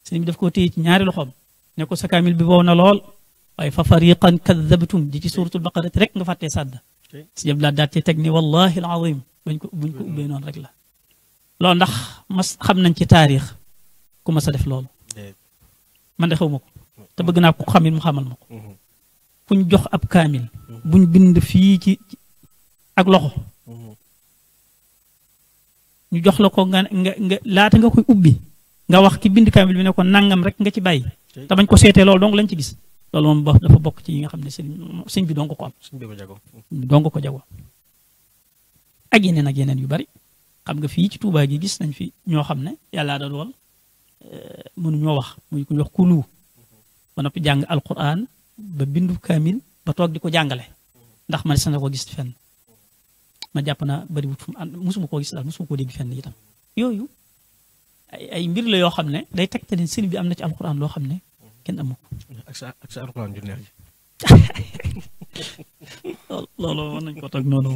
sëriñ bi daf koo téye ci ñaari loxoom ne ko sa kaamil bi wow na lool waaye fa fariqan kadabtum di ci suratul baqara rek nga fàttee sàdda si jëb laa daat ci teg ni wallahi alazim buñ ko ubbee noonu rek la loolu ndax mas xam nañ ci taarix ku mas a def loolu man de xaw ma ko te bëgg naa ko xamit mu xamal ma ko kuñ jox ab kaamil buñ bind fii ci ak loxo ñu jox la ko nga laata nga koy ubbi nga wax ki bind kaamil bi ne ko nangam rek nga ci bàyyi te bañ ko seetee loolu donc lañ ci gis loolu moom dafa bokk ci yi nga xam ne sëñ bi dong ko am dong ko jago ak yeneen yu bari xam nga fii ci Tuubaa gi gis nañ fi ñoo xam ne yàlla da dool mënuñoo wax muy ku ñu wax kulu ba noppi jàng alquran ba bindu kaamil ba toog di ko jàngale ndax man sa na ko gis fenn ma jàpp naa bari wut fu mu ànd musuma koo gis daal musuma koo dégg fenn itam yooyu ay mbir la yoo xam ne day tegtale sëriñ bi am na ci alquran loo xam ne kenn amu ko ak sa alquran ju neex loolu mën nañ ko toog noonu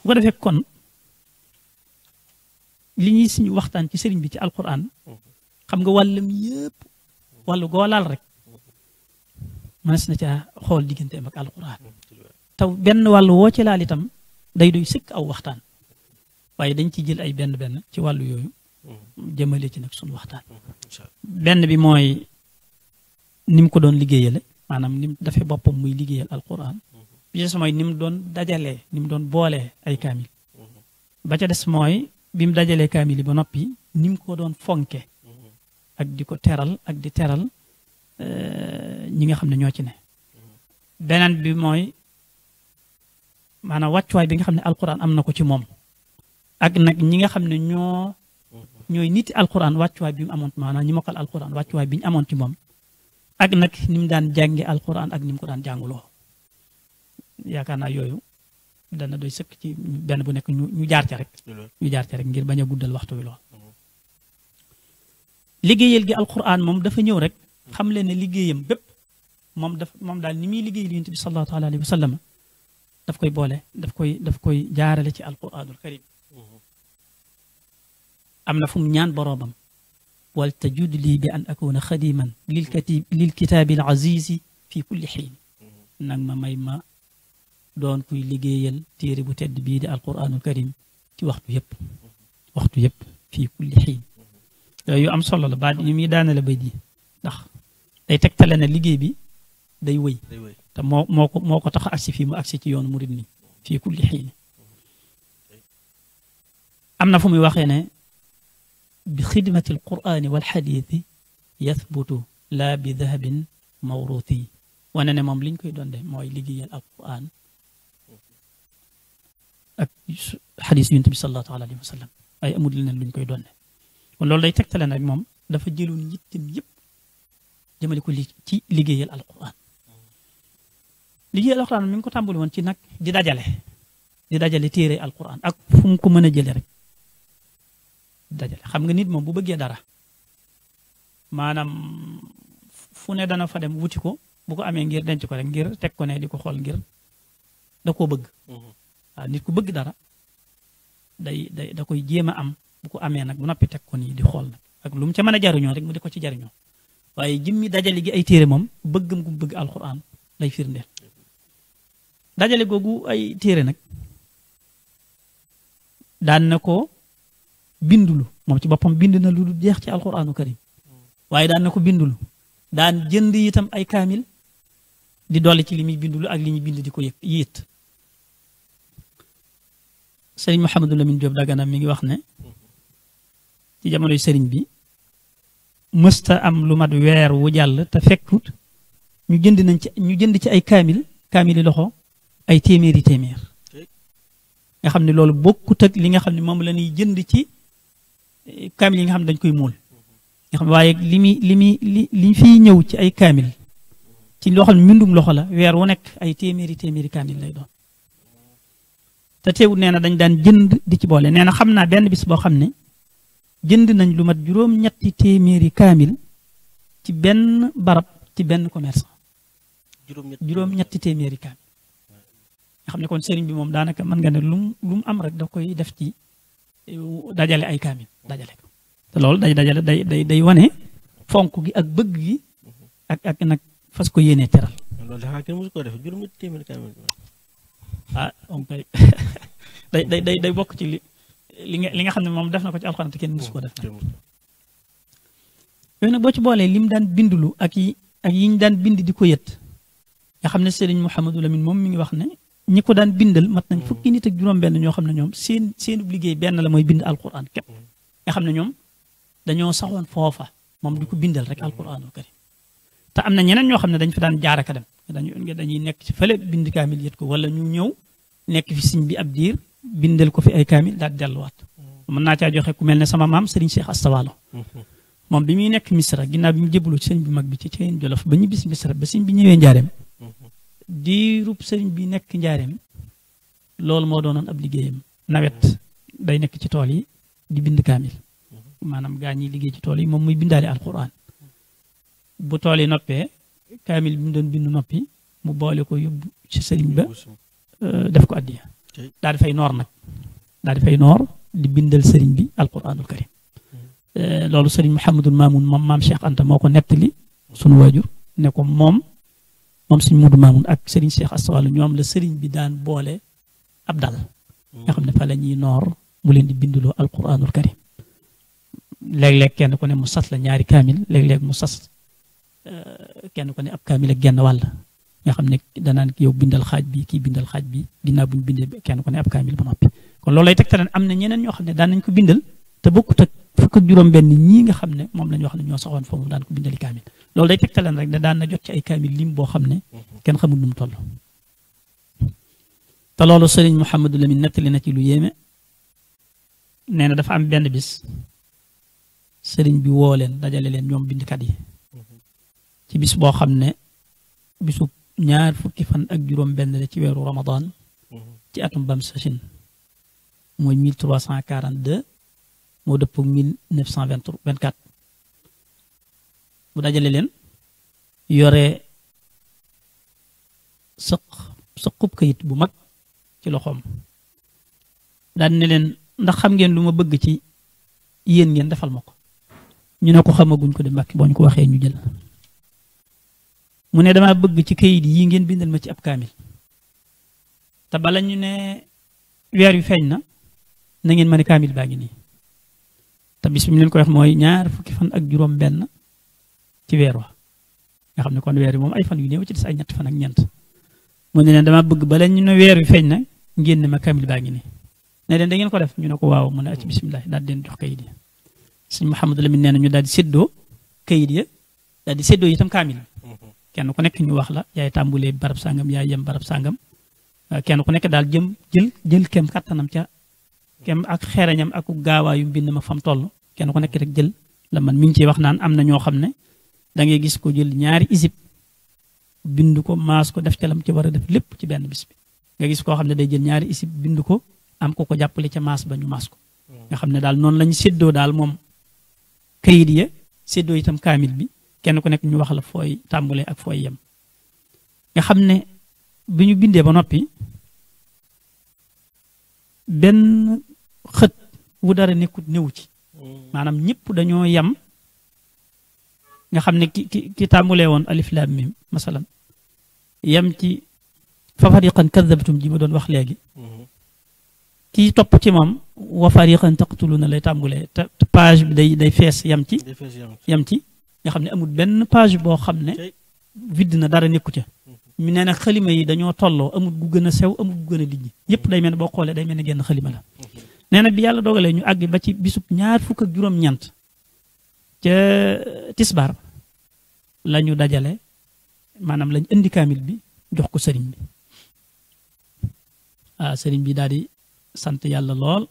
bu ko defee kon li ñuy suñu waxtaan ci sëriñ bi ci alquran xam nga wàllam yëpp wàllu goo laal rek mënees na caa xool digganteem ak alquran taw benn wàllu woo ci laal itam day doy sëkk aw waxtaan waaye dañ ci jël ay benn ci wàllu yooyu jëmale ci nag suñu waxtaan benn bi mooy ni mu ko doon liggéeyale maanaam ni mu dafee boppam muy liggéeyal alquran bi ci des mooy ni mu doon dajalee ni mu doon boolee ay kaamil ba ca des mooy bi mu dajalee kaamil yi ba noppi ni mu ko doon fonke ak di ko teral ak di teral ñi nga xam ne ñoo ci ne beneen bi mooy maanaam wàccuwaay bi nga xam ne alquran am na ko ci moom ak nag ñi nga xam ne ñooy niti alquran wàccuwaay bi mu amoon maanaam ñi mokkal alquran wàccuwaay bi ñu amoon ci moom ak nag ni mu daan jànge alquran ak ni mu ko daan jànguloo yaakaar naa yooyu dana doy sëkk ci benn bu nekk ñu jaar ca rek ngir bañ a guddal waxtu wi lool liggéeyal gi alquran moom dafa ñëw rek xam leen ne liggéeyam bépp moom daal ni muy liggéeyal yonent bi sallallahu alayhi wa sallam daf koy boole daf koy jaarale ci alquranul karim am na fu mu ñaan boroomam wal tajud lii bi an akuna xadiman lil kitaabil azizi fi kulli xiin nag ma may ma doon kuy liggéeyal téere bu tedd bii di alquranul karim ci waxtu yëpp fii kulli xiin yooyu am solo la baat yi muy daanale bay di ndax day tegtale na liggéey bi day wëy te moo ko tax agsi fii mu agsi ci yoonu murid ni fii kulli xiin am na fu muy waxee ne bi xidmati alqurani walxadiiti yathbutu laa bi dahabin mawruuti wane ne moom liñ koy donde mooy liggéeyal alquran ak xadis yonent bi sallallahu alayhi wa sallam ay amul leneen luñ koy donne kon loolu day tegtale nag moom dafa jëloon yittim yëpp jëmale ko ci liggéeyal alquran liggéeyal alquran mi ngi ko tàmbali woon ci nag di dajale téere alquran ak fu mu ko mën a jële rek dajale xam nga nit moom bu bëggee dara maanaam fu ne dana fa dem wuti ko bu ko amee ngir denc ko rek ngir teg ko ne di ko xool ngir da koo bëgg waaw nit ku bëgg dara da koy jéem a am bu ko amee nag bu noppi teg ko nii di xool nag ak lu mu ca mën a jariñoo rek mu di ko ci jariñoo waaye jëmmi dajale gi ay téere moom bëggam gu bëgg alquran lay firndeel dajale googu ay téere nag daan na ko bindulu moom ci boppam bind na lu jeex ci alquranu karim waaye daan na ko bindulu daan jënd itam ay kaamil di dolli ci li muy bindulu ak li ñuy bind di ko yéet sëriñ Mouhamadou Lamine Diop Dagana mi ngi wax ne ci jamonoy sëriñ bi mësta am lu mat weer wu jàll te fekkut ñu jënd ci ay kaamili loxo ay téeméer nga xam ne loolu bokkut ak li nga xam ne moom la ñuy jënd ci kaamil yi nga xam ne dañ koy muul nga xam ne waaye li fiy ñëw ci ay kaamil ci loo xam ne mbindum loxo la weer wu nekk ay téeméeri kaamil lay doon te teewul nee na dañ daan jënd di ci boole nee na xam naa benn bis boo xam ne jënd nañ lu mat juróom-ñetti téeméeri kaamil ci benn barab ci benn commerçant juróom-ñetti téeméeri kaamil nga xam ne kon sëriñ bi moom daanaka mën nga ne lu mu am rek da koy def ci dajale ay kaamil dajale ko te loolu day dajale day wane fonk gi ak bëgg gi ak nag fas ko yéenee teral. loolu dafa kenn musu ko def juróomi téeméer kaamil. on koy day bokk ci li nga xam ne moom def na ko ci alxuraan te kenn musu ko def nag. yooyu nag boo ci boolee lim daan bindulu ak yi ñu daan bind di ko yët nga xam ne Serigne Mouhamadou Lamine moom mi ngi wax ne ñi ko daan bindal mat nañ fukki nit ak juróom-benn ñoo xam ne ñoom seen liggéey benn la mooy bind alxuraan képp nga xam ne ñoom dañoo saxoon foofa moom di ko bindal rek alxuraanul karim te am na ñeneen ñoo xam ne dañ fa daan jaar ak a dem dañuy nekk ci fële bind kaamil yët ko wala ñu ñëw nekk fi siñ bi ab diir bindal ko fi ay kaamil daal delluwaat mën naa caa joxe ku mel ne sama maam Serigne Cheikh Astawalo moom bi muy nekk Misra ginnaaw bi mu jébbaloo ci sëñ bi mag bi ci Ceyeen Jolof ba ñu bis Misra ba sëñ bi ñëwee njaareem diirub sëriñ bi nekk njaareem loolu moo doonoon ab liggéeyam nawet day nekk ci tool yi di bind kaamil maanaam gaa ñi liggéey ci tool yi moom muy bindaale alquran bu tool yi noppee kaamil bi mu doon bind noppi mu boole ko yóbbu ci sëriñ ba def ko addiya daal di fay noor nag daal di fay noor di bindal sëriñ bi alquranul karim loolu sëriñ Mouhamadul Mamoun moom maam Cheikh Anta moo ko nettali sunu waajur ne ko moom sëriñ Mudu Mamoun ak sëriñ Cheikh Astawalo ñoom la sëriñ bi daan boole ab dal nga xam ne fa la ñuy noor mu leen di binduloo alquranul karim léeg-léeg kenn ku ne mu sas la ñaari kaamil léeg-léeg mu sas kenn ku ne ab kaamil ak genn wàll nga xam ne danaan yow bindal xaaj bi kii bindal xaaj bi ginnaaw bu ñu bindee kenn ku ne ab kaamil ba noppi kon loolu lay tegtaleen am na ñeneen ñoo xam ne daan nañ ko bindal te bokkut ak fukk ak juróom-benn ñii nga xam ne moom la ñu wax ne ñoo saxoon foofu daan ko bindali kaamil loolu day tegtaleen rek ne daan na jot ci ay kaamil lim boo xam ne kenn xamul nu mu toll. te loolu Serigne Mouhamadou Lamine nettali na ci lu yéeme nee na dafa am benn bis Serigne bi woo leen dajale leen ñoom bindkat yi ci bis boo xam ne bisu ñaar fukki fan ak juróom-benn la ci weeru Ramadan ci atum bam sachin mooy 1342. moo dëpp 1924 mu dajale leen yore sëqub kayit bu mag ci loxoom daal ne leen ndax xam ngeen lu ma bëgg ci yéen ngeen defal ma ko ñu ne ko xamaguñ ko de Mbàkke boo ñu ko waxee ñu jël mu ne dama bëgg ci kayit yi ngeen bindal ma ci ab kaamil te bala ñu ne weer wi feeñ na ngeen ma ne kaamil baa ngi nii te bis bi mu leen ko wax mooy ñaar fukki fan ak juróom-benn ci weer wa nga xam ne kon weer wi moom ay fan yu néew ci des ay ñetti fan ak ñeent mu ne leen dama bëgg bala ñu ne weer wi feeñ na ngeen ne ma kaamil baa ngi nii ne leen da ngeen ko def ñu ne ko waaw mu ne ci bisimilah daal di leen jox kayit yi sëñ Mouhamadou Lamine nee na ñu daal di séddoo kayit ya daal di séddoo itam kaamil kenn ku nekk ñu wax la yaay tàmbulee barab sàngam yaay yem barab sàngam kenn ku nekk daal jël kem kattanam ca kem ak xereñam ak gaawaayu mbind ma fam toll kenn ku nekk rek jël la man mi ngi ciy wax naan am na ñoo xam ne da ngay gis ko jël ñaari isib bind ko maas ko def ca lam ci war a def lépp ci benn bis bi nga gis koo xam ne day jël ñaari isib bind ko am ko ko jàppale ca maas ba ñu maas ko nga xam ne daal noonu lañu séddoo daal moom kayit ya séddoo itam kaamil bi kenn ku nekk ñu wax la fooy tàmbulee ak fooy yem nga xam ne bi ñu bindee ba noppi benn xët wu dara nekkut néew ci maanaam ñëpp dañoo yem nga xam ne ki tàmbulee woon alif laam mim masalan yem ci fa fariqan kadabtum ji ma doon wax léegi kii topp ci moom wa fariqan taqtuluna lay tàmbulee te page bi day fees yem ci nga xam ne amul benn page boo xam ne vide na dara nekku ca mi nee na xalima yi dañoo tolloo amul gu gën a sew amul gu gën a dijj yëpp day mel ne boo xoolee day mel ne genn xalima la nee na bi yàlla dogalee ñu àgg ba ci bisub ñaar fukk ak juróom-ñeent ca tisbaar la ñu dajale maanaam lañ indi kaamil bi jox ko sëriñ bi sëriñ bi daal di sant yàlla lool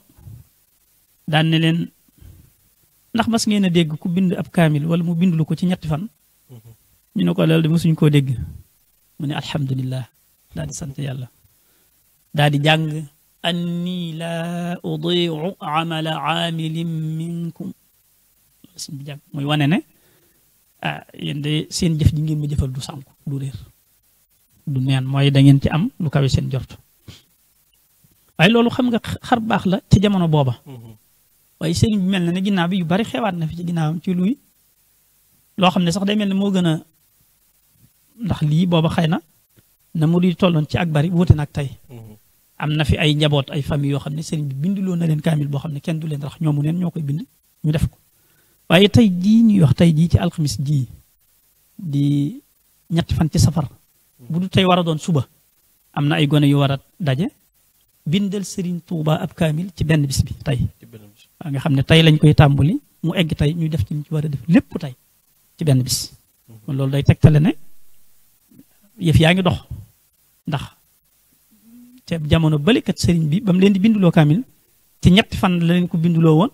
daan ne leen ndax mas ngeen a dégg ku bind ab kaamil wala mu bindlu ko ci ñetti fan ñu ne ko loolu de mosuñ koo dégg mu ne alhamdulillah daal di sant yàlla daal di jàng anni laa udiu amala aamilin minkum loolu sëñ bi jàng mooy wane ne yéen de seen jëf ji ngeen ma jëfal du sànku du réer du neen mooy da ngeen ci am lu kawe seen jort waaye loolu xam nga xar baax la ci jamono booba waaye sëriñ bi mel na ne ginnaaw bi yu bari xewaat na fi ci ginnaawam ci luy loo xam ne sax day mel ne moo gën a ndax lii booba xëy na mu di tolloon ci ak bari wuute nag tey am na fi ay njaboot ay famille yoo xam ne sëriñ bi binduloo na leen kaamil boo xam ne kenn du leen rax ñoomu neen ñoo koy bind ñu def ko waaye tey jii ñuy wax tey jii ci alxamis jii di ñetti fan ci safar bu du tey war a doon suba am na ay gone yu war a daje bindal sëriñ Tuuba ab kaamil ci benn bis bi tey waa nga xam ne tey lañ koy tàmbali mu egg tey ñu def ci ñu ci war a def lépp tey ci benn bis kon loolu day tegtale ne yëf yaa ngi dox ndax te jamono balikat sëriñ bi ba mu leen di binduloo kaamil ci ñetti fan la leen ko binduloo woon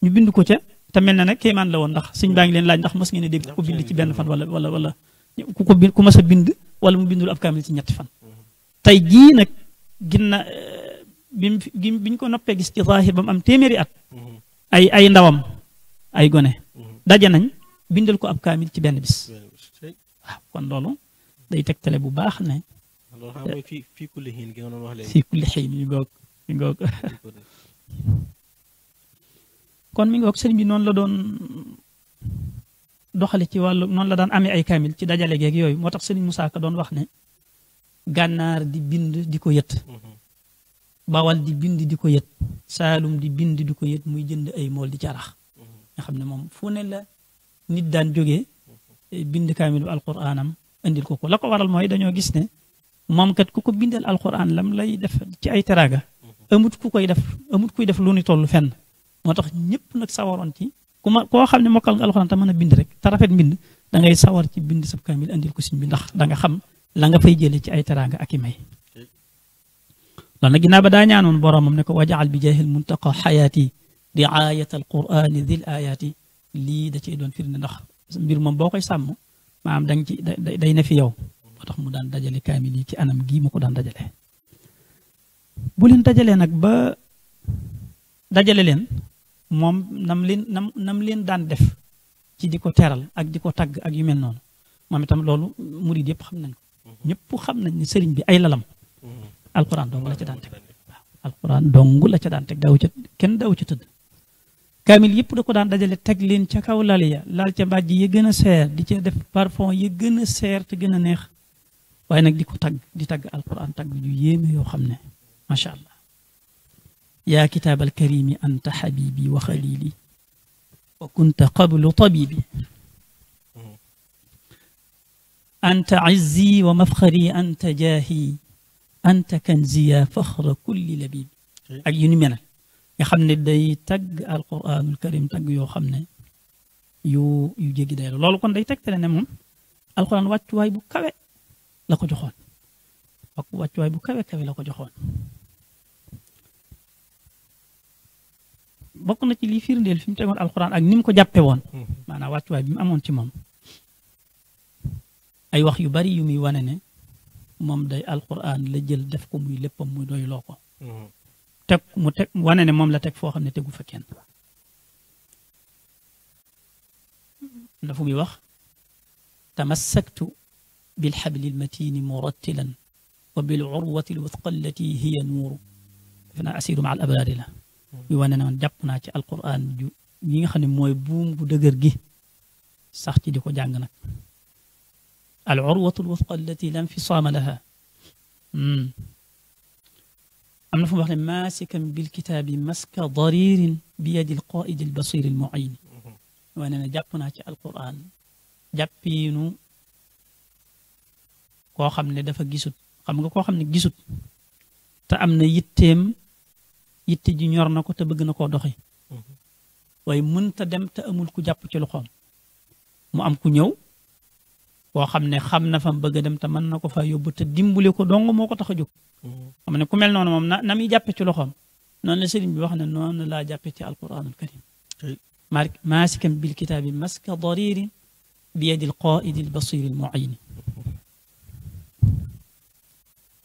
ñu bind ko ca te mel na ne kéemaan la woon ndax sëñ baa ngi leen laaj ndax mas ngeen a dégg ku ko bind ci benn fan wala ku mas a bind wala mu bindul ab kaamil ci ñetti fan tey jii nag ginna biñ ko noppee gis ci zaahir ba mu am téeméeri at ay ndawam ay gone daje nañ bindal ko ab kaamil ci benn bis waaw kon loolu day tegtale bu baax ne fii kulli xiin gi nga doon wax léegi fii kulli xiin mi ngoog kon mi ngoog sëriñ bi noonu la doon doxale ci wàllu noonu la daan amee ay kaamil ci dajale geeg yooyu moo tax sëriñ Musaa Ka doon wax ne gànnaar di bind di ko yët bawal di bind di ko yët saalum di bind di ko yët muy jënd ay mool di carax nga xam ne moom fu ne la nit daan jógee bind kaamilu alquraanam indil ko la ko waral mooy dañoo gis ne moom kat ku ko bindal alquran lam lay def ci ay teraanga amut kuy def lu ni toll fenn moo tax ñëpp nag sawaroon ci koo xam ne mokkal nga alquran te mën a bind rek te rafet mbind da ngay sawar ci bind sab kaamil andil ko siñ bi ndax da nga xam la nga fay jëlee ci ay teraanga ak i may loolu nag ginnaaw ba daa ñaanoon boromam ne ko wajaal bi jaahil muntaqa xayaati riayat alqurani dil ayaati lii da ciy doon firnde ndax mbir moom boo koy sàmm maanaam da nga ci day ne fi yow moo tax mu daan dajale kaamil yi ci anam gii mu ko daan dajale bu leen dajalee nag ba dajale leen moom nam leen daan def ci di ko teral ak di ko tagg ak yu mel noonu moom itam loolu murid yëpp xam nañ ko ñëpp xam nañ ne sëriñ bi ay lalam alquran dong la ca daan teg waaw alquran dong la ca daan teg kenn daw ca tëdd kaamil yëpp da ko daan dajale teg leen ca kaw lal ya laal ca mbàjj yi gën a seer di ca def parfum yi gën a seer te gën a neex waaye nag di ko tagg di tagg alquran tagg yu yéeme yoo xam ne macha allah yaa kitaabal karimi anta xabibi wa xalili wa kunta qablu tabibi anta izzi wa mafxari anta jaahi anta kanziya faxra kulli labib ak yu ni mel nga xam ne day tagg alquranul karim tagg yoo xam ne yu jéggi day loolu kon day tegtale ne moom alquran wàccuwaay bu kawe la ko joxoon wàccuwaay bu kawe la ko joxoon bokk na ci lii firndeel fi mu tegoon alquran ak ni mu ko jàppe woon maanaam wàccuwaay bi mu amoon ci moom ay wax yu bari yu muy wane ne moom day alquran la jël def ko muy léppam muy doy loo ko mu teg wane ne moom la teg foo xam ne tegu fa kenn dafa muy wax tamassaktu bilxabli lmatini murattilan wa bil urwati lwuthqa allati hiya nuuru defe naa asiru ma al abraari la muy wane ne man jàpp naa ci alquran yi nga xam ne mooy buum bu dëgër gi sax ci di ko jàng nag al urwatu lwuthqa allati la infisaama laha am na fu mu wax ne maasikan bilkitaabi maska daririn bi yadi alqaidi albasiri almuayini wane ne jàpp naa ci alquran jàppiinu koo xam ne dafa gisut xam nga koo xam ne gisut te am na yitte ji ñor na ko te bëgg na koo doxi waaye mënta dem te amul ku jàpp ci loxoom mu am ku ñëw koo xam ne xam na fa bëgg a dem te mën na ko fa yóbbu te dimbule ko dong moo ko tax a jóg xam ne ku mel noonu moom na muy jàppe ci loxoom noonu la sëriñ bi wax ne noonu laa jàppe ci alquranul karim maasikan bil kitaabi maska daririn bi yadi alqaidi albasiri almuayini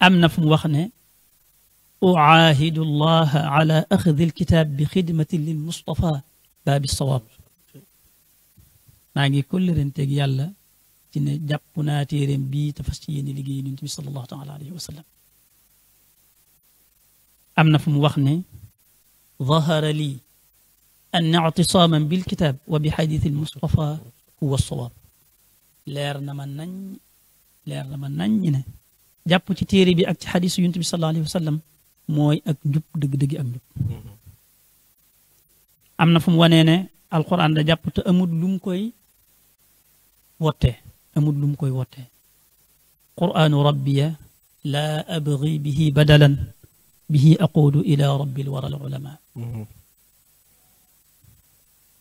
am na fu mu wax ne uaahidu allaha ala axdi alkitab bi xidmatin lil mustafa baabi sawaab maa ngi kóllërenteeg yàlla ci ne jàpp naa téeréem bii te fas ci yéene liggéey yonent bi sallallahu taala alayhi wa sallam am na fu mu wax ne zahara lii أن اعتصاما بالكتاب وبحديث المصطفى هو الصواب leer na ma nañ ne jàpp ci téere bi ak ci xadiis yonent bi sallallahu alayhi wa sallam mooy ak njub dëgg-dëgg ak njub am na fu mu wanee ne alquran da jàpp te amul lu mu koy wottee qur'aanu rabbiya laa abgi bihi badalan bihi aquudu ila rabbil waral ulama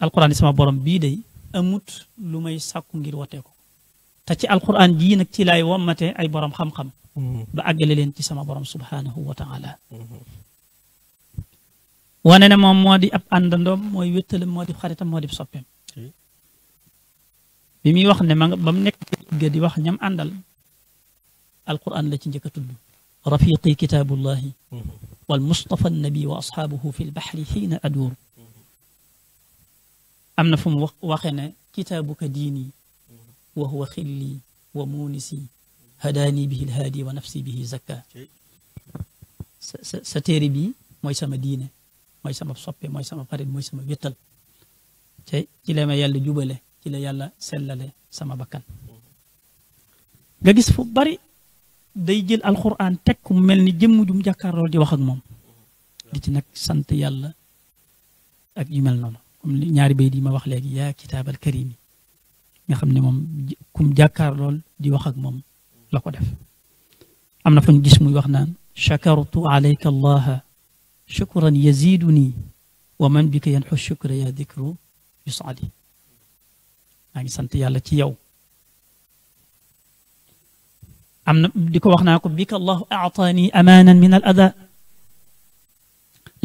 alquran sama borom bii day amut lu may sàkku ngir wottee ko te ci alquran jii nag ci laay wommate ay borom xam-xam ba àggale leen ci sama borom subhanahu wa taala wane ne moom moo di ab àndandoom mooy wéttalam moo di xaritam moo di soppeem bi muy wax ne ba mu nekk ci di wax ñam àndal alquran la ci njëkk a tudd rafiqi kitaabullahi wal mustafa annabi wa ashaabuhu fi lbaxri xiina aduur am na fu mu waxe ne kitaabuka diini wa huwa xilli wa muunisi hadaani bihi lhaadi wa nafsi bihi zakka sa téere bi mooy sama diine mooy sama soppe mooy sama xarit mooy sama wéttal te ci la ma yàlla jubale ci la yàlla sellale sama bakkan nga gis fu bari day jël alquran teg ku mel ni jëmm jum jàkkaarloo di wax ak moom di ci nag sant yàlla ak yu mel noonu comme ñaari bay di ma wax léegi yaa kitaabal karimi nga xam ne moom kum jàkkaarlool di wax ak moom la ko def am na fu ñu gis muy wax naan chakartu alayka allaha shukran yaziduni wa man bika yanxu shukra ya dikru yusadi maa ngi sant yàlla ci yow am na di ko wax naa ko bika allahu aataani amanan min al ada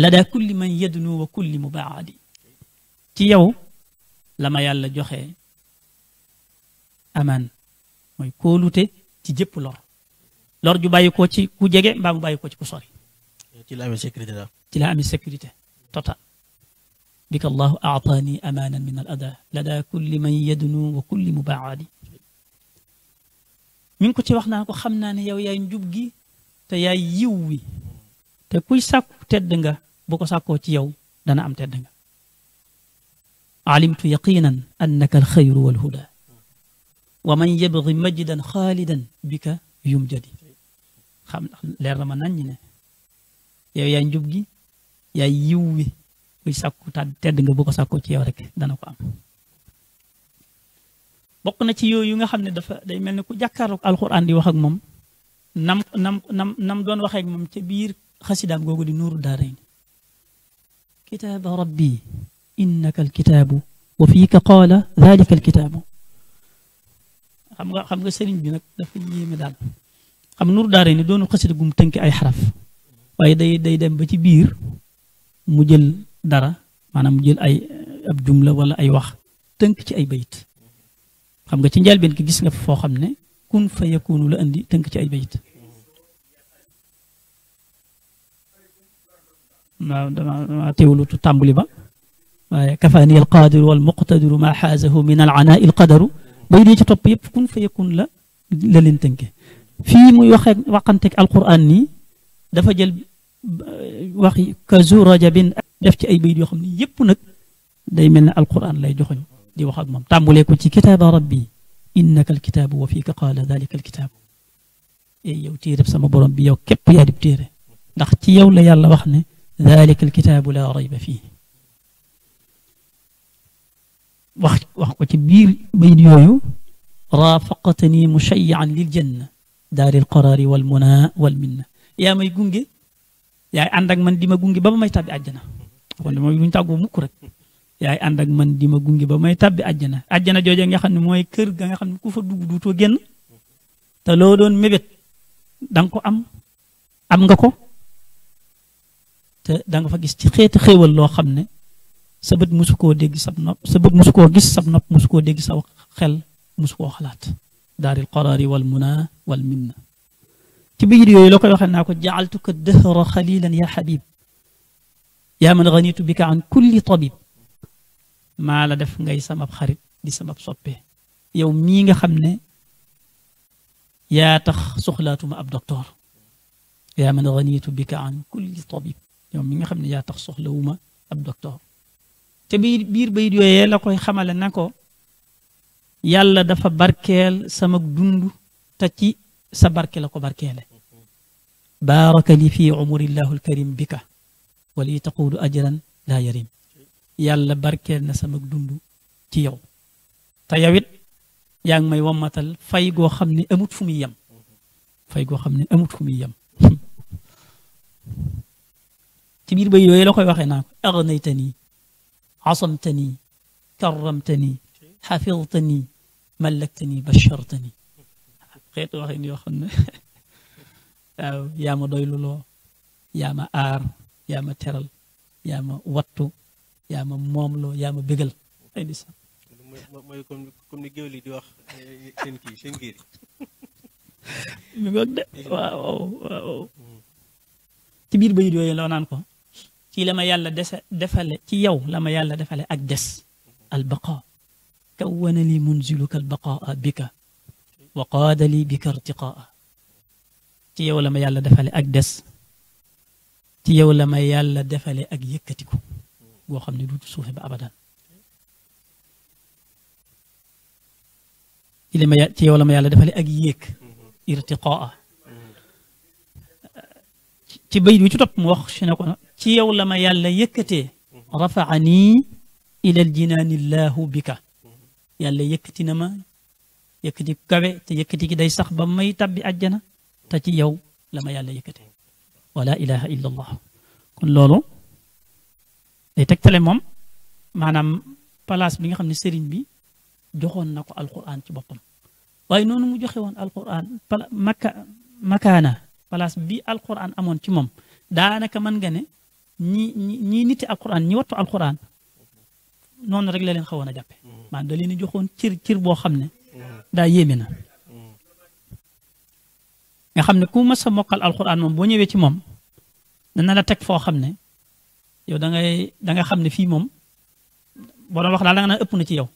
lada kulli man yadnu wa kulli mubaadi ci yow la ma yàlla joxe amaan mooy kóolute ci jëpp lor ju bàyyi ko ci ku jege mbaa mu bàyyi ko ci ku sori ci la amee sécurité daal ci la amee sécurité total bika allahu aataani amanan min al ada lada kulli man yadnu wa kulli mubaadi mi ngi ko ci wax naa ko xam naa ne yow yaay njub gi te yaay yiw wi te kuy sàkku tedd nga bu ko sàkkoo ci yow dana am tedd nga alimtu yaqinan annaka alxayru walhuda wa man yabgi majdan xaalidan bika yumjadi xam leer na ma nañ ne yow yaay njub gi yaay yiw wi kuy sàkku tedd nga bu ko sàkkoo ci yow rek dana ko am bokk na ci yooyu nga xam ne dafa day mel ne ku jàkkaarloog alquran di wax ak moom nam doon waxee ak moom ca biir xasidaam googu di nuuru daarayni kitaaba rabbi innaka alkitaabu wa fiika qaala dalika alkitaabu xam nga sëriñ bi nag dafa yéeme daal xam nuuru daarayni doonu xasida gum tënk ay xaraf waaye day dem ba ci biir mu jël dara maanaam mu jël ab jumla wala ay wax tënk ci ay bayit xam nga ci njëlbeen ki gis nga foo xam ne kun fa yakunu la andi tënk ci ay bayit waaw dama teewlutu tàmbali ba waaye kafaani al qaadiru wal muqtadiru ma xaasahu min al anaa il qadaru bay dee ci topp yëpp kun fa yakun la leen tënke fii muy waxanteeg alquran nii dafa jël wax ka zu rajabin def ci ay bayit yoo xam ne yëpp nag day mel ne alquran lay joxoñ di wax ak moom tàmbulee ko ci kitaaba rabbi innaka alkitaabu wa fiika qaala dalika alkitaabu yow téereb sama borom bi yow képp yaa dib téere ndax ci yow la yàlla wax ne dalika alkitaabu laa rayba fii wax ko ci biir bayit yooyu raafaqatani mushayyaan lil janna daari alqaraari wal munaa wal minna yaa may gunge yaay ànd ak man di ma gunge ba may tàbbi àjjana kon mooy luñ tàggoo mukk rek yaay ànd ak man di ma gunge ba may tàbbi àjjana jooje nga xam ne mooy kër ga nga xam ne ku fa dugg duutoo génn te loo doon mébét danga ko am nga ko te danga fa gis ci xeeti xéewal loo xam ne sa bët musu koo dégg sab nopp sa bët musu koo gis sab nopp musu koo dégg sa xel musu koo xalaat daaril qaraari wal munaa wal minna ci biir yooyu la koy waxee naa ko jaaltuka dëhra xalilan ya xabib yaa man ganitu bika an kulli tabib maa la def ngay samab xarit di samab soppe yow mii nga xam ne yaa tax soxlaatuma ab docteur yaa man ganitu bika an kulli tabib yow mi nga xam ne yaa tax soxlawuma ab docteur te biir bayit yooyee la koy xamale na ko yàlla dafa barkeel sama dund te ci sa barke la ko barkeele baaraka li fi umurillahu alkarim bika wali taqulu ajran laa yarim yàlla barkeel na sama dund ci yow te yow it yaa ngi may wammatal fay goo xam ne amut fu muy yem fay goo xam ne amut fu muy yem ci biir bay yooyu la koy waxee naa ko aghnaytani asamtani karramtani xafidtani mallaktani bashartani xeetu waxin yoo xam ne waaw yaa ma doyluloo yaa ma aar yaa ma teral yaa ma wattu yaa ma moomloo yaa ma bégal ay di sax mooy comme ni géwél yi di wax seen giir mi ngoog de waaw waaw ci biir bayit yooyu loo naan ko ci la ma yàlla defale ci yow la ma yàlla defale ak des albaqa kawwana li munziluka albaqaa bika wa qaada li bika irtiqaa ci yow la ma yàlla defale ak des ci yow la ma yàlla defale ak yëkkatiku boo xam ne duutu suufe ba abadan ci yow la ma yàlla defale ak yéeg irtiqaa ci bayit wi ci topp mu wax si ne ko ci yow la ma yàlla yëkkatee rafaani ila aljinaani llahu bika yàlla yëkkati na ma yëkkati kawe te yëkkati gi day sax ba may tabbi àjjana te ci yow la ma yàlla yëkkatee wala ilaha illa allah kon loolu day tegtale moom maanaam place bi nga xam ne sëriñ bi joxoon na ko alquran ci boppam waaye noonu mu joxe woon alquran makaana place bi alquran amoon ci moom daanaka mën nga ne ñi niti alquran ñi wattu alquran noonu rek la leen xawoon a jàppe maanaam da leen di joxoon cir boo xam ne daa yéeme na nga xam ne ku mas a mokkal alquran moom boo ñëwee ci moom dana la teg foo xam ne yow da nga xam ne fii moom boo doon wax daal da nga naan ëpp na ci yow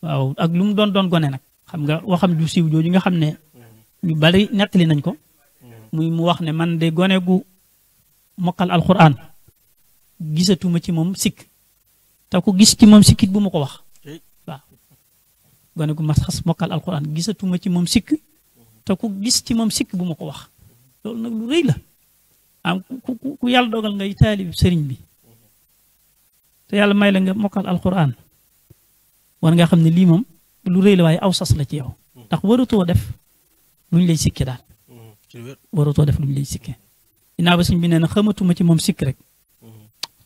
waaw ak lu mu doon gone nag xam nga waxam ju siiw jooju nga xam ne ñu bari nettali nañ ko muy mu wax ne man de gone gu mokkal alquran gisatuma ci moom sikk te ku gis ci moom sikkit bu ma ko wax waaw gone gu mas xas mokkal alquran gisatuma ci moom sikk te ku gis ci moom sikk bu ma ko wax loolu nag lu rëy la am ku yàlla dogal ngay taalib sëriñ bi te yàlla may la nga mokkal alquran war nga xam ne lii moom lu rëy la waaye aw sas la ci yow ndax waratoo def luñ lay sikke daal waratoo def luñ lay sikke dinaa ba suñ bi nee na xamatuma ci moom sikk rek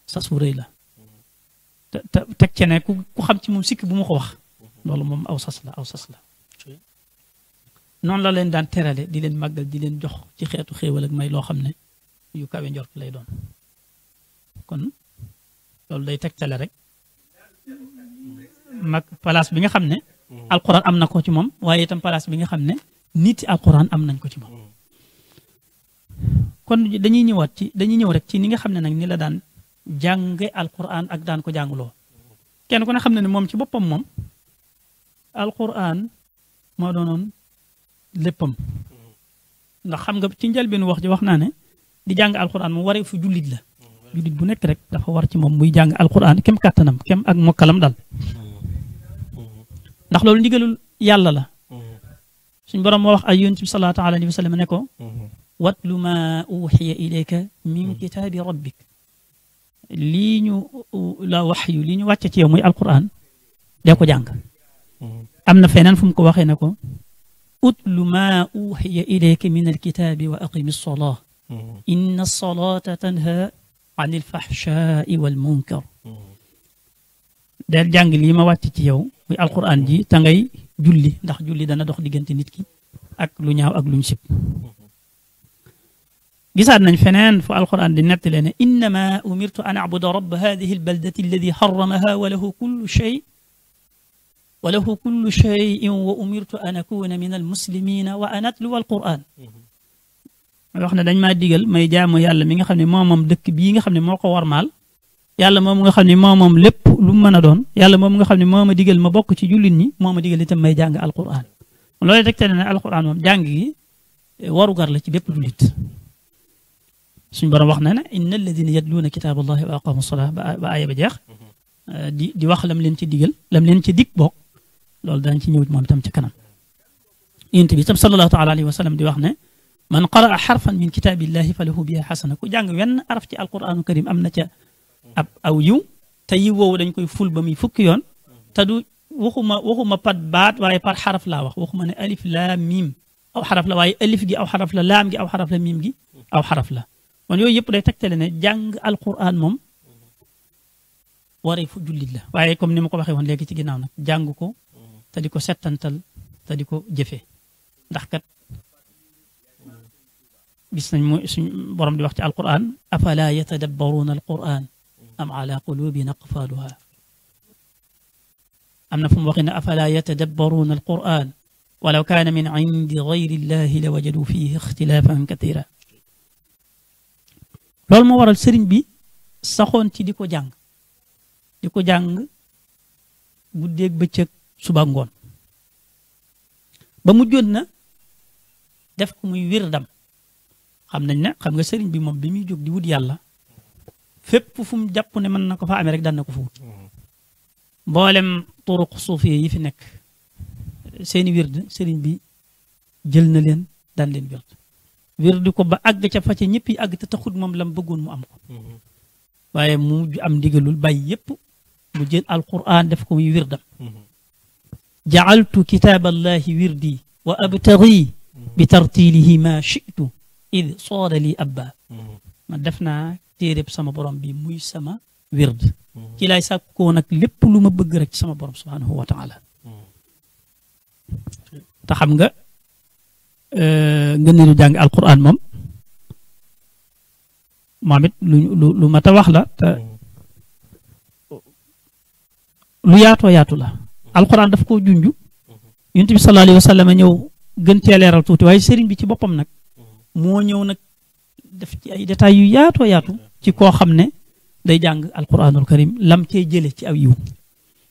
sas wu rëy la te teg ce ne ku xam ci moom sikk bu ma ko wax loolu moom aw sas la noonu la leen daan terale di leen màggal di leen jox ci xeetu xéewal ak may loo xam ne yu kawe njort lay doon kon loolu day tegtale rek mag place bi nga xam ne alquran am na ko ci moom waaye itam place bi nga xam ne nit alquran am nañ ko ci moom kon dañuy ñëw rek ci ni nga xam ne nag ni la daan jànge alquran ak daan ko jàngloo kenn ku ne xam ne ne moom ci boppam moom alquran moo doonoon léppam ndax xam nga ci njëlbéenu wax ji wax naa ne di jàng alquran moom waree fu jullit la jullit bu nekk rek dafa war ci moom muy jàng alquran kem kàttanam kem ak mokkalam dal ndax loolu ndigalul yàlla la suñ borom moo wax ay yonent bi sallallahu alayhi wa sallam ne ko watlu ma uxiya ilayka min kitaabi rabbik lii ñu la waxyu lii ñu wàcce ci yow muy alquran dee ko jàng am na feneen fu mu ko waxee ne ko utlu ma uxiya ilayka min alkitaabi wa aqimi alsolaa inna alsolata tanha an alfaxshaai walmunkar del jàng lii ma wàcc ci yow muy alquran ji te ngay julli ndax julli dana dox diggante nit ki ak lu ñaaw ak luñ sib gisaat nañ feneen fu alquran di nettali ne innama umirtu an abuda rabba hadihi albaldati alladi harramaha wa lahu kullu shayin wa umirtu an akuna min almuslimina wa an atluwa alquran may wax ne dañ maa digal may jaamu yàlla mi nga xam ne moo moom dëkk bii nga xam ne moo ko warmaal yàlla moom nga xam ne moo moom lépp lu mu mën a doon yàlla moom nga xam ne moo ma digal ma bokk ci jullit ñi moo ma digal itam may jàng alquran loolu rek te ne alquran moom jàng gi warugar la ci bépp jullit suñ borom wax na ne inna alladina yatluuna kitaaballahi wa aqaamu salaa ba aaya ba jeex di wax lam leen ci digal lam leen ci dig bokk loolu daañ ci ñëw moom itam ci kanam yonent bi itam sallallahu taala alayhi wa sallam di wax ne man qaraa xarfan min kitaabillahi fa lahu biha xasana ku jàng wenn araf ci alquranu karim am na ca ab aw yiw te yiw woowu dañ koy ful ba muy fukki yoon te du waxuma pat baat waaye par xaraf laa wax waxuma ne alif laam miim aw xaraf la waaye alif gi aw xaraf la laam gi aw xaraf la miim gi aw xaraf la kon yooyu yëpp day tegtale ne jàng alquran moom waree fu jullit la waaye comme ni ma ko waxee woon léegi ci ginnaaw nag jàng ko te di ko settantal te di ko jëfee ndax kat gis nañ mooy suñ borom di wax ci alquran afala yatadabbaruuna alquran am ala qulubin aqfaluha am na fu mu waxee ne afala yatadabbaruuna alquran walaw kaana min indi gayri illahi la wajadu fihi ixtilaafan katira loolu moo waral sëriñ bi saxoon ci di ko jàng guddeeg bëccëg suba ngoon ba mujjoon na def ko muy wirdam xam nañ ne xam nga sëriñ bi moom bi muy jóg di wut yàlla fépp fu mu jàpp ne mën na ko fa amee rek daan na ko fa wut mboolem turuq suufiye yi fi nekk seeni wird sëriñ bi jël na leen daan leen wird ko ba àgg ca fa ca ñëpp yi àgg te taxut moom lam bëggoon mu am ko waaye mu am ndigalul bàyyi yëpp mu jël alquran def ko muy wirdam jacaltu kitaaballahi wirdi wa abtagi bi tartilihi ma shitu id soora li abba ma def naa téereb sama borom bi muy sama wird ci lay sàkkoo nag lépp lu ma bëgg rek ci sama borom subhanahu wa taala te xam nga ngeen ne lu jàng alquran moom it lu mat a wax la te lu yaatu la alquran daf koo junj yonent bi sallallahu alayhi wa sallam ñëw gën cee leeral tuuti waaye sëriñ bi ci boppam nag moo ñëw nag def ci ay détails yu yaatu ci koo xam ne day jàng alquranul karim lam cee jële ci aw yiw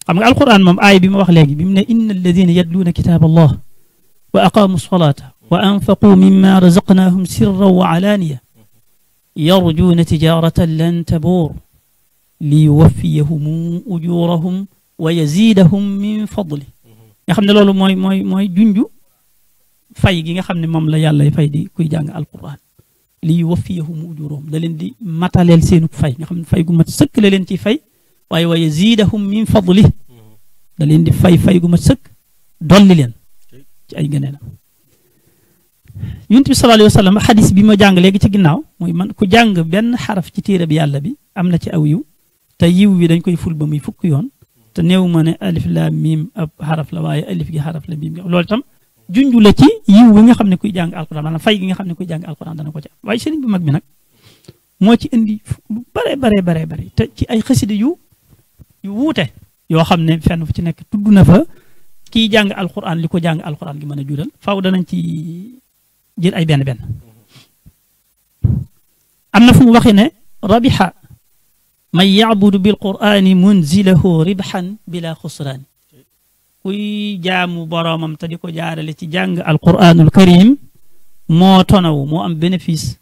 xam nga alquran moom aay bi ma wax léegi bi mu ne inna alladina yatluuna kitaab allah wa aqaamu salata wa anfaquu mimma razaqnaahum sirran wa alaaniya yarjuuna tijaratan lan tabuur liyuwaffiyahum ujurahum wa yazidahum min fadli nga xam ne loolu mooy junju fay gi nga xam ne moom la yàlla fay di kuy jàng alquran liyuwaffiyahum ujurahum da leen di mataleel seenu fay nga xam ne fay gu mat sëkk la leen ci fay waaye wa yazidahum min fadli da leen di fay gu mat sëkk dolli leen ci ay gënee la yonent bi sallallahu alayhi wa sallam xadis bi ma jàng léegi ci ginnaaw mooy man ku jàng benn xaraf ci téere bi yàlla bi am na ci aw yiw te yiw wi dañ koy ful ba muy fukk yoon te néew ma ne alif laam miim ab xaraf la waaye alif gi xaraf la miim loolu itam junju la ci yiw wi nga xam ne kuy jàng alquran maanaam fay gi nga xam ne kuy jàng alquran dana ko ci am waaye sëriñ bu mag bi nag moo ci indi lu bare te ci ay xasida yu wuute yoo xam ne fenn fu ci nekk tudd na fa kiy jàng alquran li ko jàng alquran gi mën a jural faaw danañ ci jël ay benn am na fu mu waxee ne rabixa man yacbudu bilqurani munzilahu ribxan bila xusraani kuy jaamu boroomam te di ko jaarale ci jàng alquranul karim moo tonawu moo am bénéfice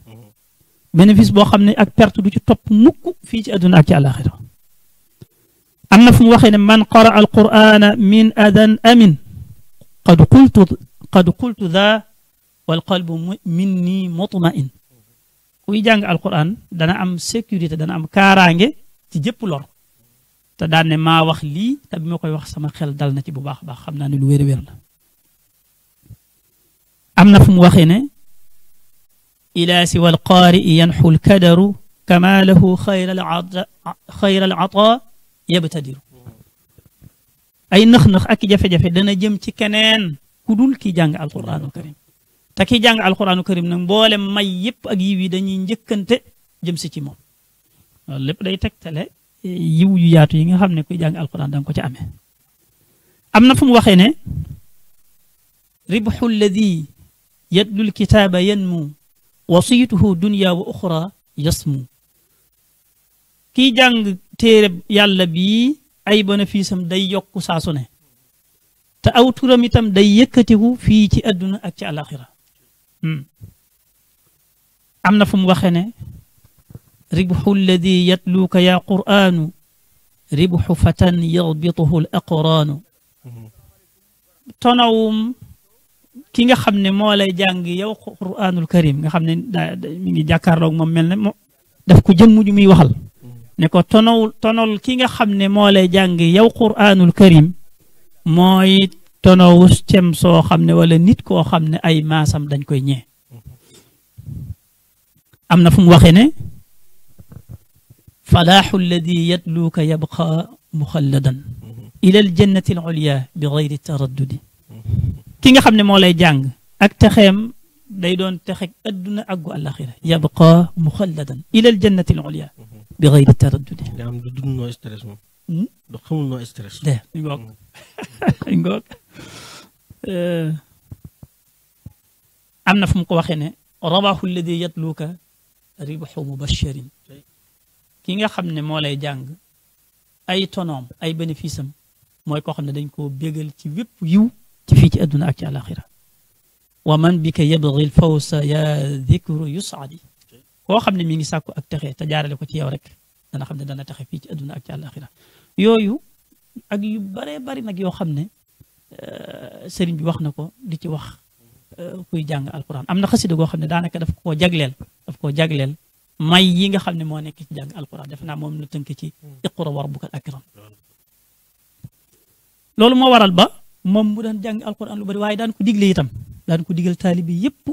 boo xam ne ak perte du ci topp mukk fii ci àdduna ak ci àlaxira am na fu mu waxee ne man qara alqurana min adan amin qad qultu dha wal qalbu minni mutmain kuy jàng alquran dana am sécurité dana am kaaraange ci jëpp lor te daan ne maa wax lii te bi ma koy wax sama xel dal na ci bu baax a baax xam naa ne lu wér la am na fu mu waxee ne ila siwa alqaari yanxu lkadaru kama lahu xayra al ata yabtadiru ay nëx-nëx ak jafe-jafe dana jëm ci keneen ku dul ki jàng alquranu karim te ki jàng alquranu karim nag mboolem may yëpp ak yiw yi dañuy njëkkante jëm si ci moom loolu lépp day tegtale yiw yu yaatu yi nga xam ne kuy jàng alquran danga ko ci amee am na fu mu waxee ne ribxu alladi yatlu lkitaaba yanmu wasiyatuhu dunya wa oxra yasmu kiy jàng téere yàlla bii ay bénéfice am day yokku saa su ne te aw turam itam day yëkkatiku fii ci adduna ak ci alaxira am na fu mu waxee ne ribxu alladi yatluuka yaa quraanu ribxu fatan yarbituhu al aqraanu tonawum ki nga xam ne moo lay jàng yow quraanul karim nga xam ne mi ngi jàkkaarloog moom mel ne daf ko jëmm ju muy waxal ne ko tonol ki nga xam ne moo lay jàng yow quraanul karim mooy tonowus cem soo xam ne wala nit koo xam ne ay maasam dañ koy ñee am na fu mu waxee ne falaaxu alladi yatluuka yabqa muxalladan ila aljannati al ulya bi gayri taraddudi ki nga xam ne moo lay jàng ak texeem day doon texeg adduna ak gu àlaxira yabqa muxalladan ila aljannati al ulya bi gayri taraddudi nga am du dund noo stress moom du xamul noo stress de ngoog ngoog am na fu mu ko waxee ne rabaxu alladi yatluuka ribxu mubashirin ki nga xam ne moo lay jàng ay tonoom ay bénéfice am mooy koo xam ne dañ koo bégal ci wépp yiw ci fii ci adduna ak ci àlaxira wa man bika yabgi l fawsa ya dikru yusaadi koo xam ne mi ngi sàkku ak texe te jaarale ko ci yow rek dana xam ne dana texe fii ci adduna ak ci àlaxira yooyu ak yu baree bari nag yoo xam ne sëriñ bi wax na ko di ci wax kuy jàng alquran am na xasida goo xam ne daanaka daf koo jagleel may yi nga xam ne moo nekk ci jàng alquran def naa moom la tënk ci iqra wa rabbukal akram loolu moo waral ba moom mu daan jàng alquran lu bari waaye daan ko digle itam daan ko digal taalibi yëpp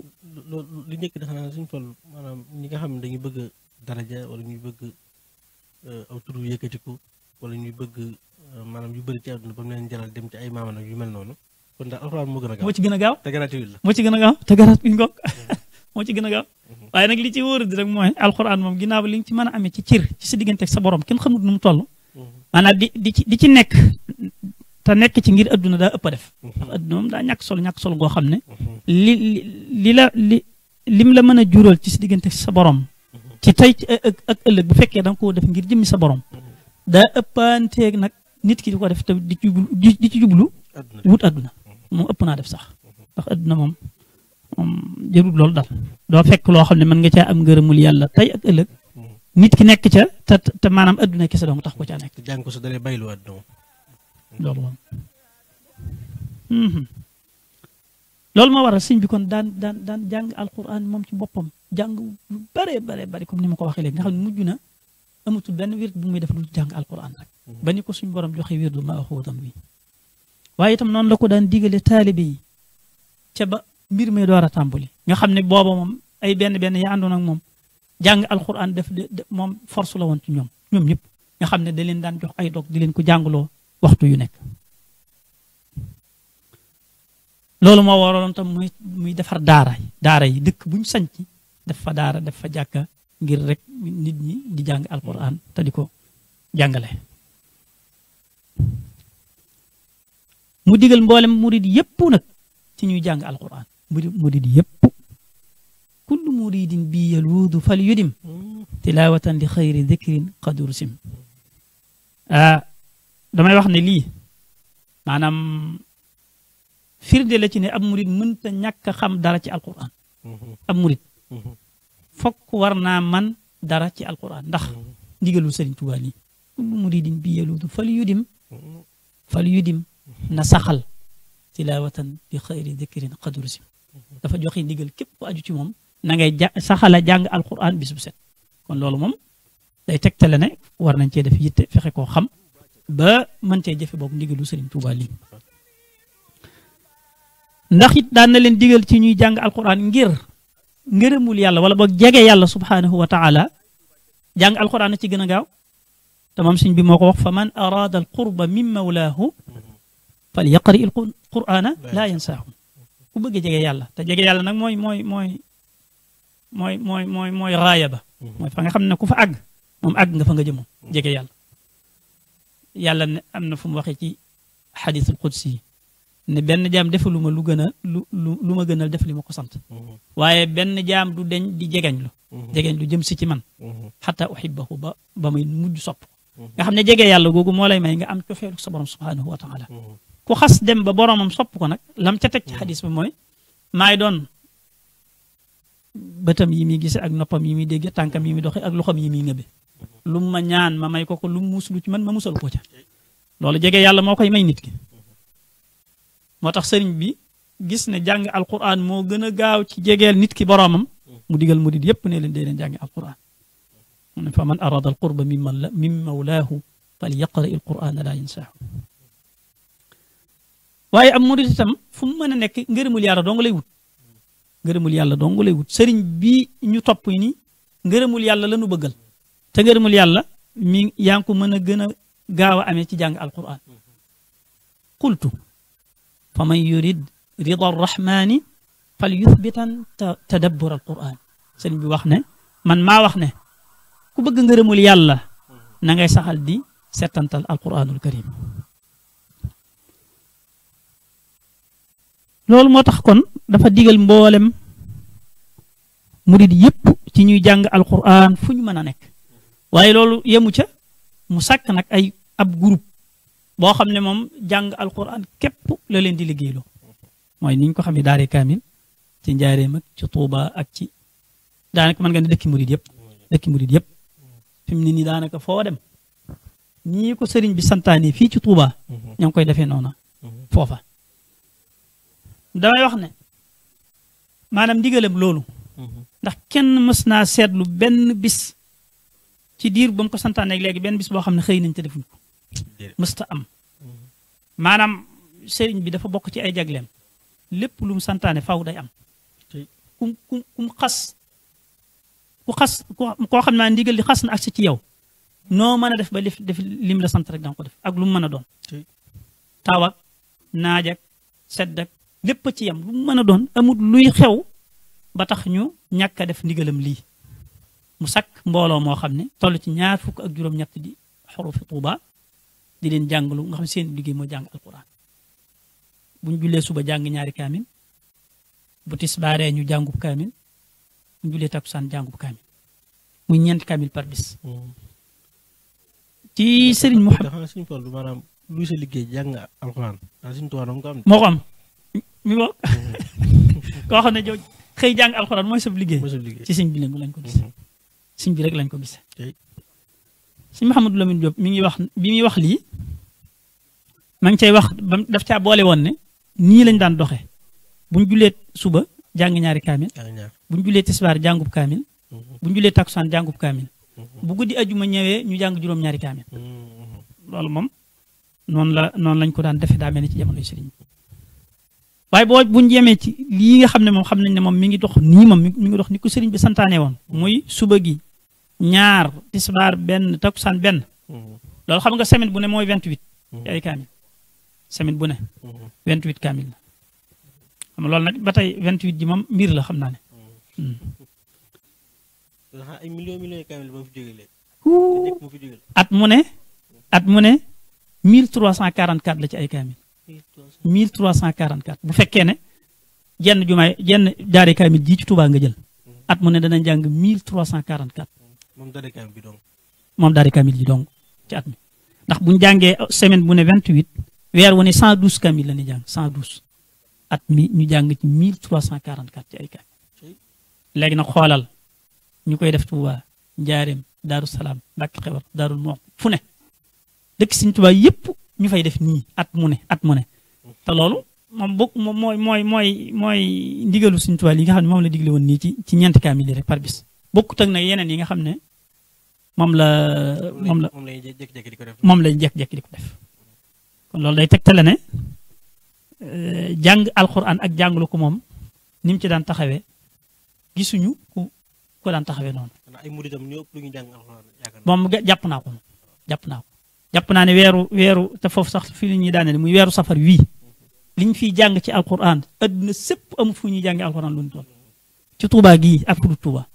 loolu li njëkk dafa naa suñu toll maanaam ñi nga xam ne dañuy bëgg daraja wala ñuy bëgg aw turu yëkkatiku wala ñuy bëgg maanaam yu bëri ci àdduna ba mu leen jaral dem ci ay maama nag yu mel noonu kon daal alxuraan moo gën a gaaw moo ci gën a gaaw te gratuit la moo ci gën a gaaw te gratuit ngoog moo ci gën a gaaw waaye nag li ci wóor di rek mooy alxuraan moom ginnaaw li nga ci mën a amee ci cër ci sa diggante ak sa borom kenn xamut nu mu toll maanaam di ci nekk te nekk ci ngir adduna daa ëpp a def ndax adduna moom daa ñàkk solo goo xam ne lim la mën a jural ci sa diggante ak sa borom ci tey ak ëllëg bu fekkee da nga koo def ngir jëmmi sa borom daa ëppanteeg nag nit ki di ko def te di ci jublu wut adduna moom ëpp naa def sax ndax adduna moom jërul loolu daal doo fekk loo xam ne mën nga caa am ngërëmul yàlla tey ak ëllëg nit ki nekk ca te maanaam adduna kese dong tax ko caa nekk jàng ko sa dalee baylu adduna loolu moom loolu moo waral sëñ bi kon daan jàng alquran moom ci boppam jàng lu bare bari comme ni ma ko waxee léegi nga xam ne mujj na amatul benn wird bu muy def lu jàng alquran rek ba ni ko suñ borom joxe wirdu ma axuutam wi waaye itam noonu la ko daan digale taalibe yi ca ba mbir mi door a tàmbali nga xam ne booba moom ay benn ya àndoon ak moom jàng alquran def moom force la woon ci ñoom ñëpp nga xam ne da leen daan jox ay dog di leen ko jàngaloo waxtu yu nekk loolu moo waroon tam muy defar daara yi dëkk buñ sanc def fa daara def fa jàkka ngir rek nit ñi di jàng alquran te di ko jàngale mu digal mboolem murid yépp nag ci ñuy jàng alquran murid yépp kullu muridin bi yaluudu fal yudim tilawatan li xayri dikrin qad ursim damay wax ne lii maanaam firnde la ci ne ab murid mënta ñàkk a xam dara ci alquran ab murid fokk war naa man dara ci alquran ndax ndigalul Sëriñ Tuubaa lii kullu muridin bi yaluudu fal yudim na saxal tilawatan bi xayri dikrin qad ursim dafa joxe ndigal képp ku aju ci moom na ngay saxala jàng alquran bis bu set kon loolu moom day tegtale ne war nañ cee def yitte fexe koo xam ba mën cee jëfe boobu ndigalu Sëriñ Tuubaa lii ndax it daan na leen digal ci ñuy jàng alquran ngir ngërëmul yàlla wala boog jege yàlla subhanahu wa taala jàng alquran na ci gën a gaaw te moom sëñ bi moo ko wax fa man araada al qurba min mawlaahu fal yaqri il qur'ana laa yansaahu ku bëgg jege yàlla te jege yàlla nag mooy raaya ba mooy fa nga xam ne ku fa àgg moom àgg nga fa nga jëmoo jege yàlla ne am na fu mu waxee ci xadiisul qudsi ne benn jaam defaluma lu ma gënal def li ma ko sant waaye benn jaam du deñ di jegeñ lu jëm si ci man xataa uhibbahu ba muy mujj sopp nga xam ne jege yàlla googu moo lay may nga am cofeelu sa borom subhanahu wa taala ku xas dem ba boromam sopp ko nag lam ca teg ci xadis bi mooy maay doon bëtam yi muy gise ak noppam yi muy dégge tànkam yi muy doxe ak loxam yi muy ngëbe lu ma ñaan ma may ko lu mu muslu ci man ma musal ko ca loolu jege yàlla moo koy may nit ki moo tax sëriñ bi gis ne jàng alquran moo gën a gaaw ci jegeel nit ki boroomam mu digal murid yépp ne leen dee leen jàngi alquran mu ne fa man arada alqurba min mawlaahu fal yaqra il qur'ana la yansaahu waaye am murid itam fu mu mën a nekk ngërëmul yàlla dong lay wut ngërëmul yàlla dong lay wut sëriñ bi ñu topp ni ngërëmul yàlla la nu bëggal te ngërëmul yàlla mi yaa ngi ko mën a gën a gaaw a amee ci jàng alquran qultu fa man yurid rida arrahmani fal yuthbitan tadabbur alquran sëriñ bi wax ne man maa wax ne ku bëgg ngërëmul yàlla na ngay saxal di settantal alquranul karim loolu moo tax kon dafa digal mboolem murid yépp ci ñuy jàng alquran fu ñu mën a nekk waaye loolu yemu ca mu sàkk nag ay ab groupe boo xam ne moom jàng alquran képp la leen di liggéeyloo mooy ni ñu ko xam ne daare kaamil ci njaareem ak ci Tuuba ak ci daanaka mën nga ne dëkki murid yépp fi mu ne nii daanaka foo dem ñii ko sëriñ bi santaane fii ci Tuuba ñoo ngi koy defee noona foofa damay wax ne maanaam ndigalam loolu ndax kenn mës naa seetlu benn bis ci diir ba mu ko santaane ak léegi benn bis boo xam ne xëy nañ te defuñ ko mësta am maanaam sëriñ bi dafa bokk ci ay jagleem lépp lu mu santaane faw day am kum xas koo xam naa ndigal li xas na agsi ci yow noo mën a def ba def lim la sant rek danga ko def ak lu mu mën a doon taw ak naaj ak sedd ak lépp ci yam lu mu mën a doon amul luy xew ba tax ñu ñàkk a def ndigalam lii mu sakk mbooloo moo xam ne toll ci 27 di xurufi Tuuba di leen jàngalu nga xam ne seen liggéey moo jàng alquran bu ñu jullee suba jàng ñaari kaamil bu tisbaaree ñu jàngub kaamil bu ñu jullee takkusaan jàngub kaamil muy 4 kaamil par bis ci sëriñ Muhammad maanaam luy sa liggéey jàng alquran moo ko am mi boo koo xam ne jo xëy jàng alquran mooy sab liggéey ci sëñ bi lañ ko gis sëñ bi rek lañ ko gis sëñ Mouhamadou Lamine Diop mi ngi wax bi muy wax lii ma ngi cay wax ba daf caa boole woon ne nii lañ daan doxee bu ñu jullee suba jàng ñaari kaamil bu ñu jullee tisbaar jàngub kaamil bu ñu jullee takkusaan jàngub kaamil bu guddi ajuma ñëwee ñu jàng juróom-ñaari kaamil loolu moom noonu lañ ko daan defee daa mel ni ci jamonoy sëriñ waaye bu ñu yemee ci lii nga xam ne moom xam nañ ne moom mi ngi dox nii moom mi ngi dox ni ko sëriñ bi santaane woon muy suba gi ñaar tisbaar benn takkusaan benn loolu xam nga semaine bu ne mooy 28 ci ay kaamil semaine bu ne 28 kaamil la xam nga loolu nag ba tey 28 ji moom mbir la xam naa ne ay millions kaamil ba mu fi jógee léegi at mu ne 1344 la ci ay kaamil 1344 bu fekkee ne jenn daare kaamil ji ci Tuubaa nga jël at mu ne dana jàng 1344 moom daare kaamil bi dong moom daare kaamil ji dong ci at mi ndax buñu jàngee semaine bu ne 28 weer wu ne 112 kaamil la ñuy jàng 112 at mi ñu jàng ci 1344 ci ay kaamil léegi nag xoolal ñu koy def Tuubaa Njaareem Daaru Salaam Mbàkke Xewar Daarul Muxti fu ne dëkk Sëriñ Tuubaa yépp ñu fay def nii at mu ne te loolu moom bokk mooy ndigalu Sëriñ Tuubaa yi nga xam ne moom la digle woon nii ci 4 kaamil rek par bis bokkut ak nag yeneen yi nga xam ne moom lay jekk-jekk di ko def kon loolu day tegtale ne jàng alxuraan ak jàngalu ko moom ni mu ci daan taxawee gisuñu ku daan taxawee noonu moom jàpp naa ne weeru te foofu sax fii la ñuy daaneel muy weeru safar wii liñ fiy jàng ci alquran adduna sépp amu fu ñuy jàngi alquran lu ñu toll ci Tuubaa gii ak fu dul Tuubaa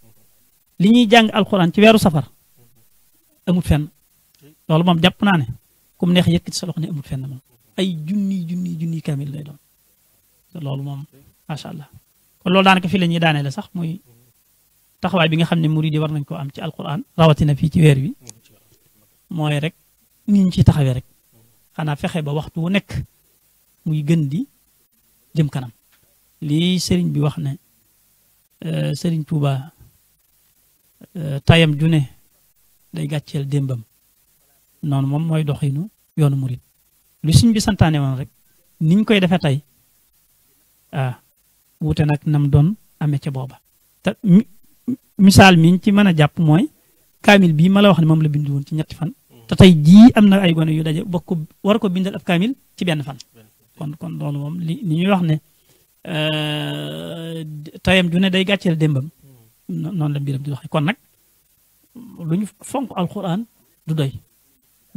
li ñuy jàng alquran ci weeru safar amut fenn loolu moom jàpp naa ne ku mu neex yëkkati sa loxo ne amut fenn moom ay junni kaamil lay doon te loolu moom macha allah kon loolu daanaka fii la ñuy daaneel sax muy taxawaay bi nga xam ne murid yi war nañ ko am ci alquran rawatina fii ci weer wi mooy rek ni ñu ciy taxawee rek xanaa fexe ba waxtu wu nekk muy gën di jëm kanam lii sëriñ bi wax ne Sëriñ Tuuba tayam ju ne day gàcceel démbam noonu moom mooy doxinu yoonu murit lu suñ bi santaane woon rek niñ koy defee tey wuute nag nam doon amee ca booba te misaal mi ci mën a jàpp mooy kaamil bii ma la wax ne moom la bindu woon ci ñetti fan te tey jii am na ay gone yu daje bokk war ko bindal ab kaamil ci benn fan kon loolu moom li ñuy wax ne tayam ju ne day gàcceel démbam noonu la mbiram di doxee kon nag lu ñu fonk alxuraan du doy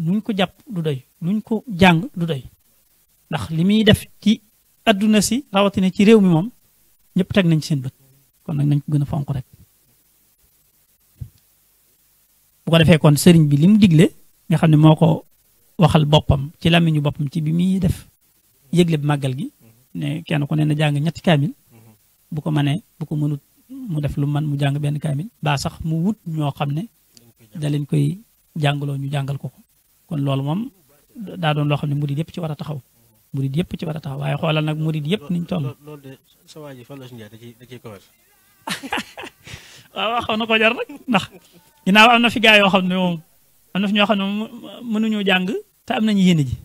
luñ ko jàpp du doy luñ ko jàng du doy ndax li muy def ci adduna si rawatina ci réew mi moom ñëpp teg nañ ci seen bët kon nag nañ ko gën a fonk rek bu ko defee kon sëriñ bi li mu digle nga xam ne moo ko waxal boppam ci làmmiñu boppam ci bi muy def yëgle bi màggal gi ne kenn ku ne na jàng ñetti kaamil bu ko mënee bu ko mënut mu def lu man mu jàng benn kaamil baa sax mu wut ñoo xam ne da leen koy jàngaloo ñu jàngal ko kon loolu moom daa doon loo xam ne murid yëpp ci war a taxaw murid yëpp ci war a taxaw waaye xoolal nag murid yëpp niñ toll. loolu de sa waa ji Fallou Ndiaye da ciy commerce. waaw xaw na ko jar nag ndax ginnaaw am na fi gaa yoo xam ne moom am na fi ñoo xam ne mënuñoo jàng te am nañu yéene ji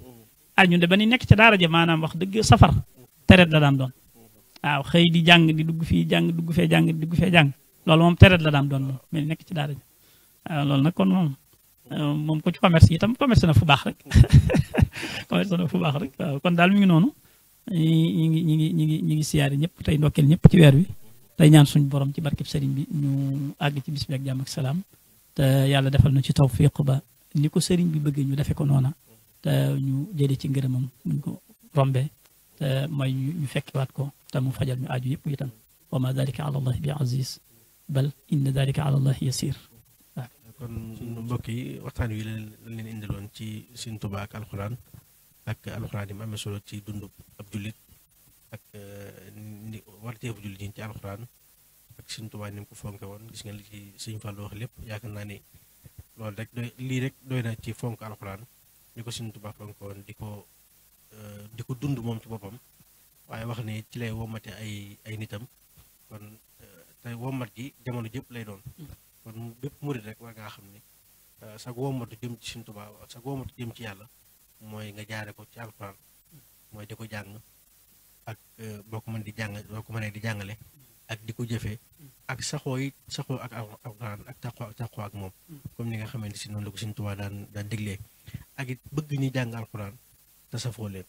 ñun de ba ni nekk ca daara ja maanaam wax dëgg safar tereet la daan doon waaw xëy di jàng di dugg fii jàng dugg fee jàng di dugg fee jàng loolu moom tereet la daan doon moom mais nekk ci daara ja waaw loolu nag kon moom ko ci commerce itam commerce na fu baax rek commerce na fu baax rek waaw kon daal mi ngi noonu ñi ngi siyaare ñëpp tey ndokkeel ñëpp ci weer wi tey ñaan suñu borom ci barkeb sëriñ bi ñu àgg ci bis bi ak jàmm ak salaam te yàlla defal na ci tawfiq ba ni ko sëriñ bi bëggee ñu defe ko noona te ñu jëlee ci ngërëmam buñ ko rombee te mooy ñu fekkiwaat ko te mu fajal ñu aaju yëpp itam wa ma dalika ala allahi bi aziz bal inna dalika ala allahi yasir kon mbokk yi waxtaan wi lañ leen indiloon ci Sëriñ Tuubaa ak alxuraan yi mu amee solo ci dundu ab jullit ak ni warteefu jullit yi ci alxuraan ak Sëriñ Tuubaa ni mu ko fonke woon gis nga li ci Sëriñ Fallu wax lépp yaakaar naa ni loolu rek lii rek doy na ci fonk alxuraan ñu ko Sëriñ Tuubaa fonke woon di ko dund moom ci boppam waaye wax ne ci lay womate ay nitam kon te womat gi jamono jëpp lay doon kon bépp murid rek war ngaa xam ne sag womatu jëm ci Sëriñ Tuubaa sag womatu jëm ci yàlla mooy nga jaare ko ci alxuraan mooy di ko jàng ak boo ko mënee di jàngale ak di ko jëfee ak saxoo ak alxuraan ak taqoo ak moom comme ni nga xamante si noonu la ko Sëriñ Tuubaa daan déglee ak it bëgg ñuy jàng alxuraan te safoo leen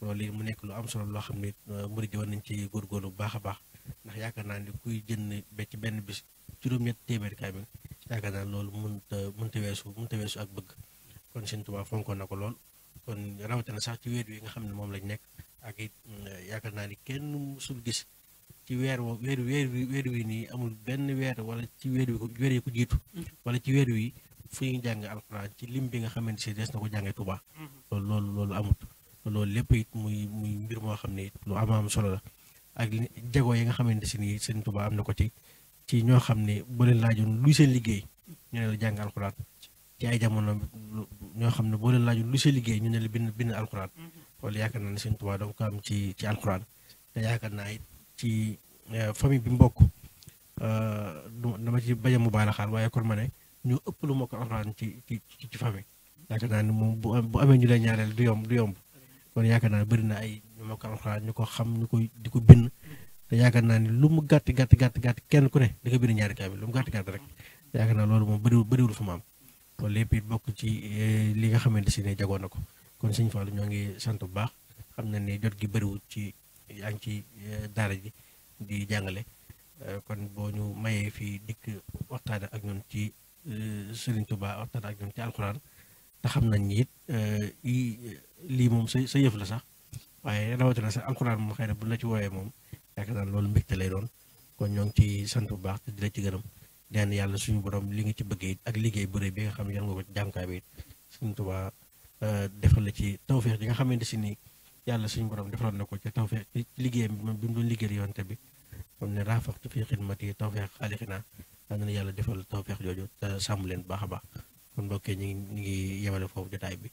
loolu mu nekk lu am solo loo xam ne murid yi war nañ ci góorgóorlu bu baax a baax ndax yaakaar naa ni kuy jënd ba ci benn bis juróom-ñett téeméeri kaamil yaakaar naa loolu mënta weesu ak bëgg kon Sëriñ Tuubaa fonkoon na ko lool kon rawatina sax ci weer wi nga xam ne moom lañ nekk ak it yaakaar naa ni kenn musul gis ci weer wi nii amul benn weer wala ci weer yi ko jiitu wala ci weer wi fu ñuy jàng alxuraan ci lim bi nga xamante si des na ko jàngee Tuubaa loolu amut loolu lépp it muy mbir moo xam ne lu am solo la ak jago yi nga xamante si nii Sëriñ Tuubaa am na ko ci ñoo xam ne boo leen laajoon luy seen liggéey ñu ne la jàng alxuraan ci ay jamono ñoo xam ne boo leen laajoon luy seen liggéey ñu ne la bind alxuraan loolu yaakaar naa ne Sëriñ Tuubaa danga ko am ci alxuraan te yaakaar naa it ci famille bi mbokk dama ci bañ a mu baala xaal waaye kon ma ne ñu ëpp lu moo ko alxuraan ci famille yaakaar naa ne moom bu amee ñu lay ñaareel du yomb kon yaakaar naa ne bëri na ay ñu moo ko alxuraan ñu ko xam ñu koy di ko bind te yaakaar naa ni lu mu gàtt kenn ku ne da nga bind ñaari kaamil lu mu gàtt rek yaakaar naa loolu moom bëriwul fu mu am loolu lépp it bokk ci li nga xamante si ne jagoon na ko kon Sëriñ Fallu ñoo ngi sant bu baax xam na ni jot gi bëriwul ci yaa ngi ci daara ji di jàngale kon boo ñu mayee fii dikk waxtaan ak ñun ci Sëriñ Tuubaa waxtaan ak ñun ci alxuraan te xam nañ ni it lii moom sa yëf la sax waaye rawatina sax alxuraan moom xëy na bu la ci woowee moom yaakaar naa loolu mbégte lay doon kon ñoo ngi ci sant bu baax te di la ci gërëm ñaan yàlla suñu borom li nga ci bëggee ak liggéey bu rëy bi nga xam ne yor nga ko ci jàngukaay bi it Sëriñ Tuubaa defal la ci tawféex yi nga xamante si ni yàlla suñu borom defaloon na ko ci tawféex ci liggéeyam bi mu doon liggéeyal yoonte bi comme ne raafaxtu fi xidmati tawféex xaalixinaa daan na yàlla defal tawféex jooju te sàmm leen baax a baax kon mbokkee ñu ngi yemale foofu jotaay bi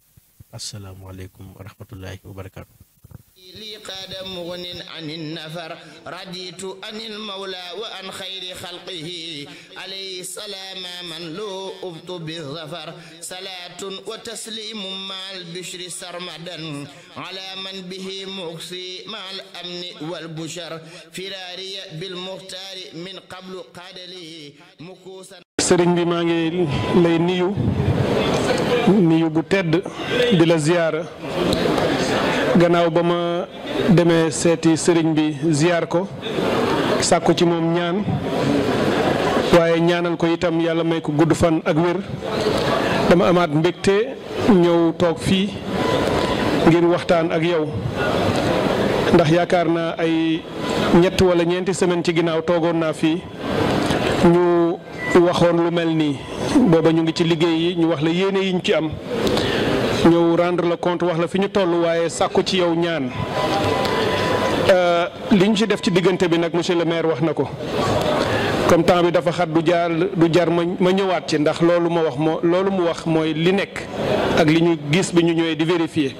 asalaamaaleykum wa rahmatullahi wa barakaatu. لي قاد مغن عن النفر رضيت عن المولى وعن خير خلقه عليه السلام من لو أبط بالظفر صلاة وتسليم مع البشر سرمدا على من به مكسي مع الأمن والبشر فراري بالمختار من قبل قاد لي مكوسا sëriñ bi maa ngi lay nuyu bu tedd di la ziyaara gannaaw ba ma demee seeti sëriñ bi ziyaar ko sàkku ci moom ñaan waaye ñaanal ko itam yàlla may ko gudd fan ak wér dama amaat mbégte ñëw toog fii ngir waxtaan ak yow ndax yaakaar naa ay ñett wala ñeenti semaine ci ginnaaw toogoon naa fii ñu waxoon lu mel nii booba ñu ngi ci liggéey yi ñu wax la yéene yi ñu ci am ñëw rendre le compte wax la fi ñu toll waaye sàkku ci yow ñaan li ñu ci def ci diggante bi nag monsieur le maire wax na ko comme temps bi dafa xat du jar ma ñëwaat ci ndax loolu mu wax mooy li nekk ak li ñu gis bi ñu ñëwee di vérifier